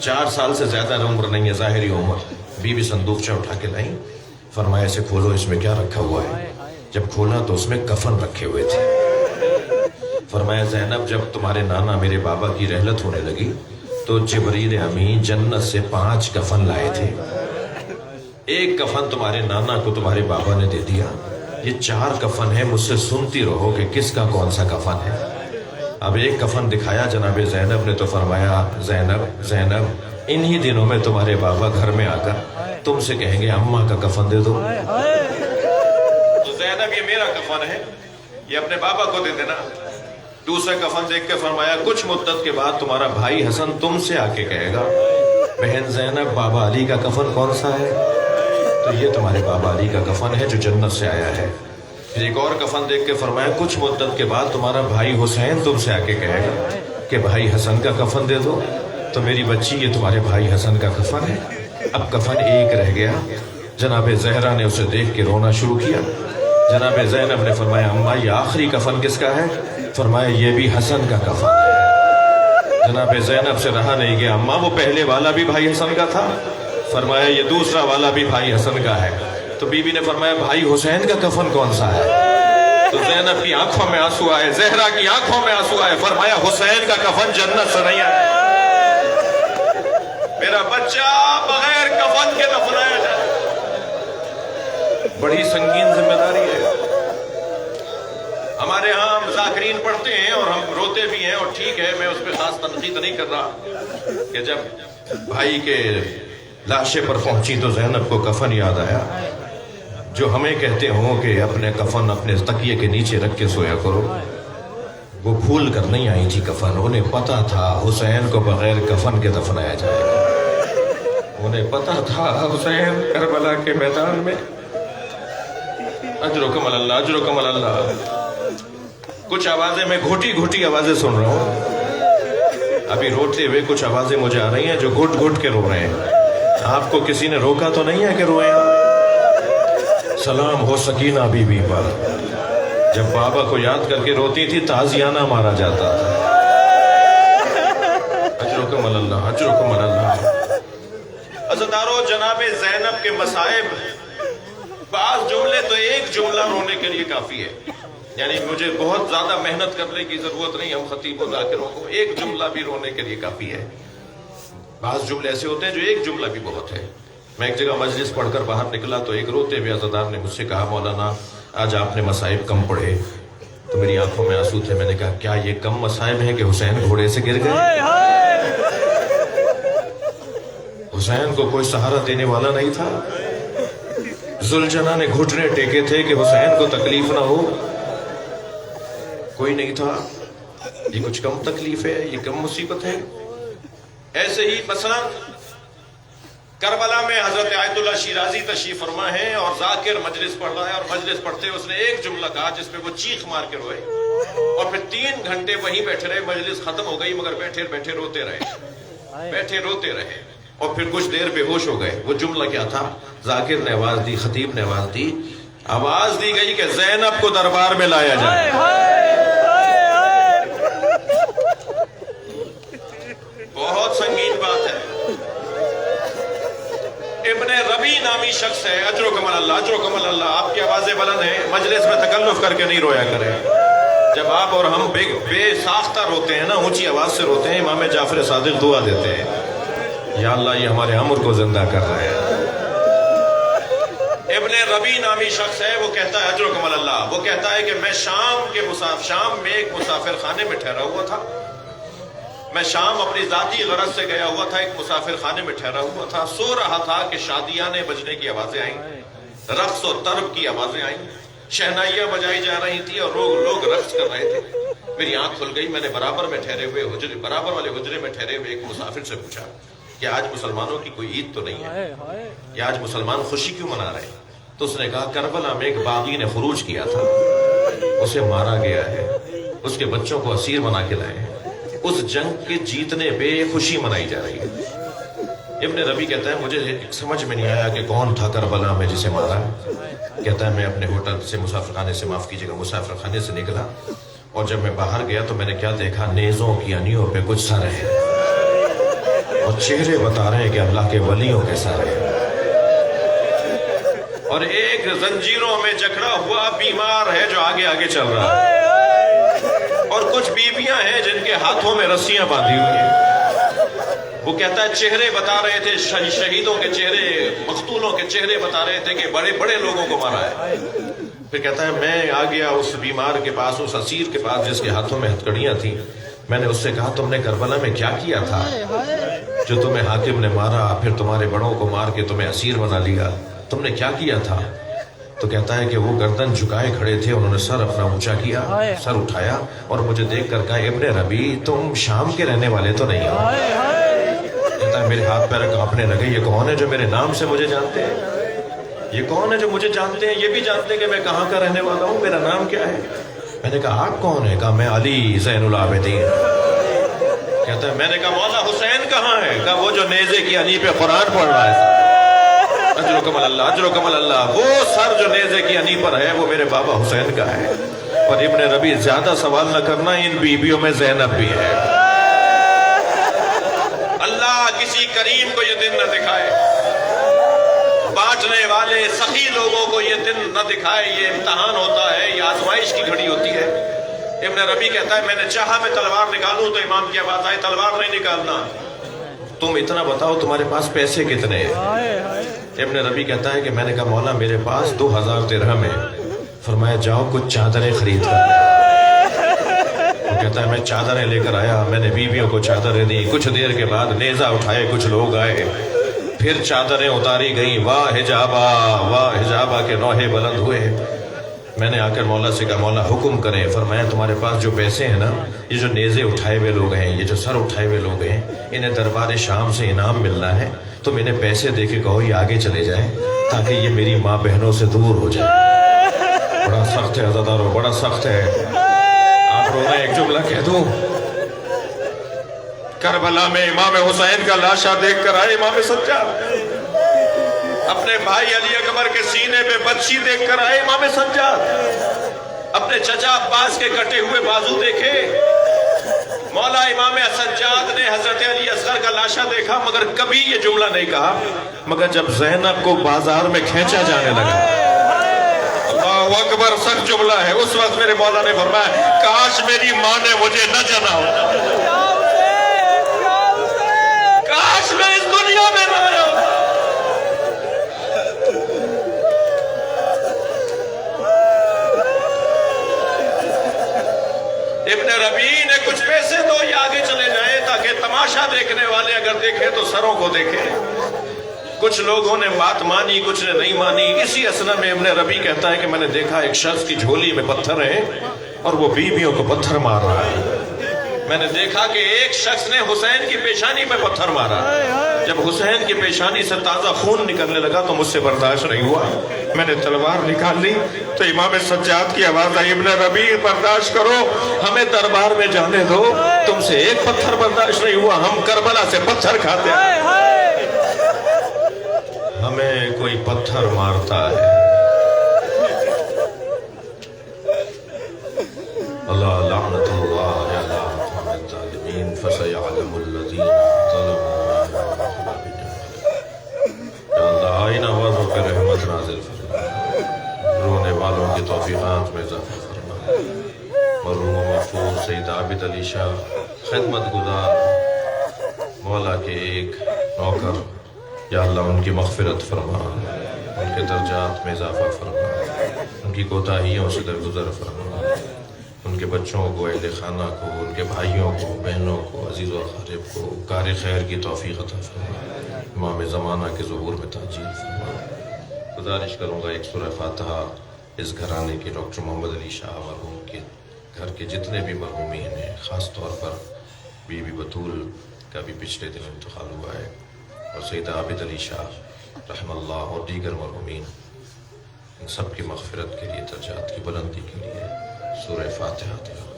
Speaker 1: 4 سال سے زیادہ عمر نہیں ہے، ظاہری عمر۔ بی بی صندوقچہ اٹھا کے لائیں، فرمایا اسے کھولو اس میں کیا رکھا ہوا ہے۔ جب کھولا تو اس میں کفن رکھے ہوئے تھے۔ فرمایا زینب جب تمہارے نانا میرے بابا کی رحلت ہونے لگی تو جبریل امین جنت سے 5 کفن لائے تھے، ایک کفن تمہارے نانا کو تمہارے بابا نے دے دیا، یہ 4 کفن ہے، مجھ سے سنتی رہو کہ کس کا کون سا کفن ہے۔ اب ایک کفن دکھایا جناب زینب نے تو فرمایا زینب زینب انہی دنوں میں تمہارے بابا گھر میں آ کر تم سے کہیں گے اماں کا کفن دے دو، تو زینب یہ میرا کفن ہے، یہ اپنے بابا کو دے دینا۔ دوسرا کفن دیکھ کے فرمایا کچھ مدت کے بعد تمہارا بھائی حسن تم سے آ کے کہے گا بہن زینب بابا علی کا کفن کون سا ہے، تو یہ تمہارے بابا علی کا کفن ہے جو جنت سے آیا ہے۔ پھر ایک اور کفن دیکھ کے فرمایا کچھ مدت کے بعد تمہارا بھائی حسین تم سے آ کے کہے گا کہ بھائی حسن کا کفن دے دو، تو میری بچی یہ تمہارے بھائی حسن کا کفن ہے۔ اب کفن ایک رہ گیا، جناب زہرا نے اسے دیکھ کے رونا شروع کیا۔ جناب زینب نے فرمایا اماں یہ آخری کفن کس کا ہے؟ فرمایا یہ بھی حسن کا کفن ہے۔ جناب زینب سے رہا نہیں گیا، اماں وہ پہلے والا بھی بھائی حسن کا تھا؟ فرمایا یہ دوسرا والا بھی بھائی حسن کا ہے۔ تو بی بی نے فرمایا بھائی حسین کا کفن کون سا ہے؟ تو زینب کی آنکھوں میں آنسو آئے، زہرا کی آنکھوں میں آنسو آئے، فرمایا حسین کا کفن جنت سے نہیں ہے، میرا بچہ بغیر کفن کے دفنایا جائے۔ بڑی سنگین ذمہ داری ہے۔ ہمارے ہاں ہم ذاکرین پڑھتے ہیں اور ہم روتے بھی ہیں، اور ٹھیک ہے، میں اس پہ خاص تنقید نہیں کر رہا کہ جب بھائی کے لاشے پر پہنچی تو زینب کو کفن یاد آیا۔ جو ہمیں کہتے ہوں کہ اپنے کفن اپنے تکیے کے نیچے رکھ کے سویا کرو، وہ بھول کر نہیں آئی تھی کفن، انہیں پتا تھا حسین کو بغیر کفن کے دفنایا جائے گا، انہیں پتا تھا حسین کربلا کے میدان میں اجرکم اللہ اجرکم اللہ۔ کچھ آوازیں میں گھٹی گھٹی آوازیں سن رہا ہوں، ابھی روتے ہوئے کچھ آوازیں مجھے آ رہی ہیں جو گھٹ گھٹ کے رو رہے ہیں۔ آپ کو کسی نے روکا تو نہیں ہے کہ روئے آپ؟ سلام ہو سکینہ بی بی پر، جب بابا کو یاد کر کے روتی تھی تازیانہ مارا جاتا تھا۔ اجرکم اللہ اجرکم اللہ۔ عزیزدارو، جناب زینب کے مصائب، بعض جملے تو ایک جملہ رونے کے لیے کافی ہے، یعنی مجھے بہت زیادہ محنت کرنے کی ضرورت نہیں، ہم خطیب و ذاکروں کو ایک جملہ بھی رونے کے لیے کافی ہے۔ بعض جملے ایسے ہوتے ہیں جو ایک جملہ بھی بہت ہے۔ میں ایک جگہ مجلس پڑھ کر باہر نکلا تو ایک روتے ہوئے عزادار نے مجھ سے کہا مولانا آج آپ نے مصائب کم پڑھے، تو میری آنکھوں میں آنسو تھے۔ میں نے کہا کیا یہ کم مصائب ہیں کہ حسین گھوڑے سے گر گئے؟ حسین کو کوئی سہارا دینے والا نہیں تھا، ذوالجناح نے گھٹنے ٹیکے تھے کہ حسین کو تکلیف نہ ہو، کوئی نہیں تھا۔ یہ کچھ کم تکلیف ہے، یہ کم مصیبت ہے؟ ایسے ہی مثلا کربلا میں حضرت آیت اللہ شیرازی تشریف فرما ہے اور ذاکر مجلس پڑھ رہا ہے، اور مجلس پڑھتے اس نے ایک جملہ کہا جس پہ وہ چیخ مار کے روئے، اور پھر 3 گھنٹے وہیں بیٹھے رہے۔ مجلس ختم ہو گئی مگر بیٹھے بیٹھے روتے رہے، بیٹھے روتے رہے، اور پھر کچھ دیر بے ہوش ہو گئے۔ وہ جملہ کیا تھا؟ ذاکر نے آواز دی، خطیب نے آواز دی، آواز دی گئی کہ زینب کو دربار میں لایا جائے۔ بہت سنگین بات ہے۔ ابن ربی نامی شخص ہے، اجرکم اللہ اجرکم اللہ، آپ کی آوازیں بلند ہیں، مجلس میں تکلف کر کے نہیں رویا کریں۔ جب آپ اور ہم بے ساختہ روتے ہیں نا، اونچی آواز سے روتے ہیں، امام جعفر صادق دعا دیتے ہیں، یا اللہ یہ ہمارے عمر کو زندہ کر رہے ہیں۔ ابن ربی نامی شخص ہے، وہ کہتا ہے اجرکم اللہ، وہ کہتا ہے کہ میں شام میں ایک مسافر خانے میں ٹھہرا ہوا تھا، میں شام اپنی ذاتی غرض سے گیا ہوا تھا، ایک مسافر خانے میں ٹھہرا ہوا تھا، سو رہا تھا کہ شادیانے بجنے کی آوازیں آئیں، رقص و طرب کی آوازیں آئیں، شہنائیاں بجائی جا رہی تھی اور لوگ رقص کر رہے تھے۔ میری آنکھ کھل گئی، میں نے برابر والے حجرے میں ٹھہرے ہوئے ایک مسافر سے پوچھا کہ آج مسلمانوں کی کوئی عید تو نہیں ہے، کہ آج مسلمان خوشی کیوں منا رہے ہیں؟ تو اس نے کہا کربلا میں ایک باغی نے خروج کیا تھا، اسے مارا گیا ہے، اس کے بچوں کو اسیر بنا کے لائے ہیں، اس جنگ کے جیتنے پہ خوشی منائی جا رہی ہے۔ ابن ربی کہتا ہے مجھے سمجھ میں نہیں آیا کہ کون تھا کربلا میں جسے مارا۔ کہتا ہے میں اپنے ہوٹل سے مسافر خانے سے، معاف کیجیے گا، مسافر خانے سے نکلا، اور جب میں باہر گیا تو میں نے کیا دیکھا، نیزوں کی انیوں پہ کچھ سر ہیں، اور چہرے بتا رہے ہیں کہ اللہ کے ولیوں کے سر ہیں، اور ایک زنجیروں میں جکڑا ہوا بیمار ہے جو آگے آگے چل رہا ہے، اور کچھ بیویاں ہیں جن کے ہاتھوں میں رسیاں باندھی ہوئی ہیں۔ وہ کہتا ہے چہرے بتا رہے تھے، شہیدوں کے چہرے، مقتولوں کے چہرے بتا رہے تھے کہ بڑے بڑے لوگوں کو مارا ہے۔ پھر کہتا ہے میں آ گیا اس بیمار کے پاس، اس اسیر کے پاس جس کے ہاتھوں میں ہتھکڑیاں تھیں، میں نے اس سے کہا تم نے کربلا میں کیا کیا تھا جو تمہیں حاکم نے مارا، پھر تمہارے بڑوں کو مار کے تمہیں اسیر بنا لیا، تم نے کیا کیا تھا؟ تو کہتا ہے کہ وہ گردن جھکائے کھڑے تھے، انہوں نے سر اپنا اونچا کیا، سر اٹھایا اور مجھے دیکھ کر کہا ابن ربی تم شام کے رہنے والے تو نہیں ہو؟ کہتا ہے میرے ہاتھ پیر کانپنے لگے، یہ کون ہے جو میرے نام سے مجھے جانتے ہیں؟ یہ کون ہے جو مجھے جانتے ہیں، یہ بھی جانتے ہیں کہ میں کہاں کا رہنے والا ہوں، میرا نام کیا ہے؟ میں نے کہا آپ کون ہیں؟ کہا میں علی زین العابدین۔ کہتا ہے میں نے کہا مولا حسین کہاں ہے؟ کہا وہ جو نیزے کی انی پہ قرآن پڑھ رہا ہے۔ اجرکم اللہ اجرکم اللہ، وہ سر جو نیزے کی انی پر ہے وہ میرے بابا حسین کا ہے۔ اور ابن ربی زیادہ سوال نہ کرنا، ان بیویوں میں زینب بھی ہے۔ اللہ کسی کریم کو یہ دن نہ دکھائے۔ 5 لوٹنے والے سخی لوگوں کو یہ دن نہ دکھائے، یہ امتحان ہوتا ہے، یہ آزمائش کی گھڑی ہوتی ہے۔ ابن ربی کہتا ہے میں نے چاہا میں تلوار نکالوں تو امام کی آواز آئی تلوار نہیں نکالنا، تم اتنا بتاؤ تمہارے پاس پیسے کتنے ہیں؟ ابن ربی کہتا ہے کہ میں نے کہا مولا میرے پاس 2000 درہم ہے۔ فرمایا جاؤ کچھ چادریں خرید کر۔ وہ کہتا ہے میں چادریں لے کر آیا، میں نے بیویوں کو چادریں دی، کچھ دیر کے بعد نیزہ اٹھائے کچھ لوگ آئے، پھر چادریں اتاری گئیں، واہ حجابہ کے نوحے بلند ہوئے۔ میں نے آ کر مولا سے کہا مولا حکم کریں۔ فرمایا تمہارے پاس جو پیسے ہیں نا، یہ جو نیزے اٹھائے ہوئے لوگ ہیں، یہ جو سر اٹھائے ہوئے لوگ ہیں، انہیں دربار شام سے انعام ملنا ہے، تم انہیں پیسے دے کے کہو یہ آگے چلے جائیں تاکہ یہ میری ماں بہنوں سے دور ہو جائے۔ بڑا سخت ہے عزادارو، بڑا سخت ہے۔ آپ رو رہے ایک جملہ کہہ دوں، کربلا میں امام حسین کا لاشا دیکھ کر آئے امام سجاد، اپنے بھائی علی اکبر کے سینے پہ بچی دیکھ کر آئے امام سجاد، اپنے چچا عباس کے کٹے ہوئے بازو دیکھے۔ مولا امام سجاد نے حضرت علی اصغر کا لاشا دیکھا، مگر کبھی یہ جملہ نہیں کہا، مگر جب زینب کو بازار میں کھینچا جانے لگا، اللہ اکبر، سخت جملہ ہے، اس وقت میرے مولا نے فرمایا کاش میری ماں نے مجھے نہ جنا ہوتا، کاش میں اس دنیا میں نہ آیا ہوتا۔ ابن ربی نے کچھ پیسے دو یہ آگے چلے جائیں تاکہ تماشا دیکھنے والے اگر دیکھیں تو سروں کو دیکھیں۔ کچھ لوگوں نے بات مانی، کچھ نے نہیں مانی۔ اسی اثنا میں ابن ربی کہتا ہے کہ میں نے دیکھا ایک شخص کی جھولی میں پتھر ہیں اور وہ بیویوں کو پتھر مار رہا ہے۔ میں نے دیکھا کہ ایک شخص نے حسین کی پیشانی پہ پتھر مارا، جب حسین کی پیشانی سے تازہ خون نکلنے لگا تو مجھ سے برداشت نہیں ہوا، میں نے تلوار نکال لی تو امام سجاد کی آواز آئی ابن ربی برداشت کرو، ہمیں دربار میں جانے دو، تم سے ایک پتھر برداشت نہیں ہوا، ہم کربلا سے پتھر کھاتے ہیں، ہمیں کوئی پتھر مارتا ہے۔ اللہ لعنت اللہ علی قوم الظالمین فسیعلم الذین ظلموا یا اللہ آئین آوازوں پہ رحمت نازل فرما، رونے والوں کی توفیقات میں اضافہ فرما، مرحوم و محفوظ سید عابد علی شاہ خدمت گزار مولا کے ایک نوکر، یا اللہ ان کی مغفرت فرما، ان کے درجات میں اضافہ فرما، ان کی کوتاہیوں سے درگزر فرما، ان کے بچوں کو، اہل خانہ کو، ان کے بھائیوں کو، بہنوں کو، عزیز و اقارب کو کار خیر کی توفیق عطا فرما، امام زمانہ کے ظہور میں تاجیل فرما۔ گزارش کروں گا ایک سورہ فاتحہ اس گھرانے کے ڈاکٹر محمد علی شاہ مرحوم کے گھر کے جتنے بھی مرحومین ہیں، خاص طور پر بی بی بطول کا بھی پچھلے دن انتقال ہوا ہے، اور سید عابد علی شاہ رحم اللہ اور دیگر مرحومین، ان سب کی مغفرت کے لیے، درجات کی بلندی کے لیے سورہ فاتحہ تلاوت۔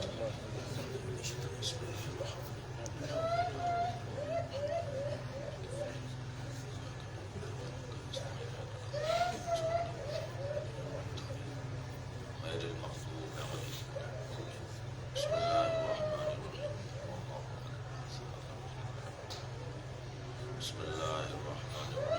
Speaker 1: بسم اللہ الرحمن الرحیم۔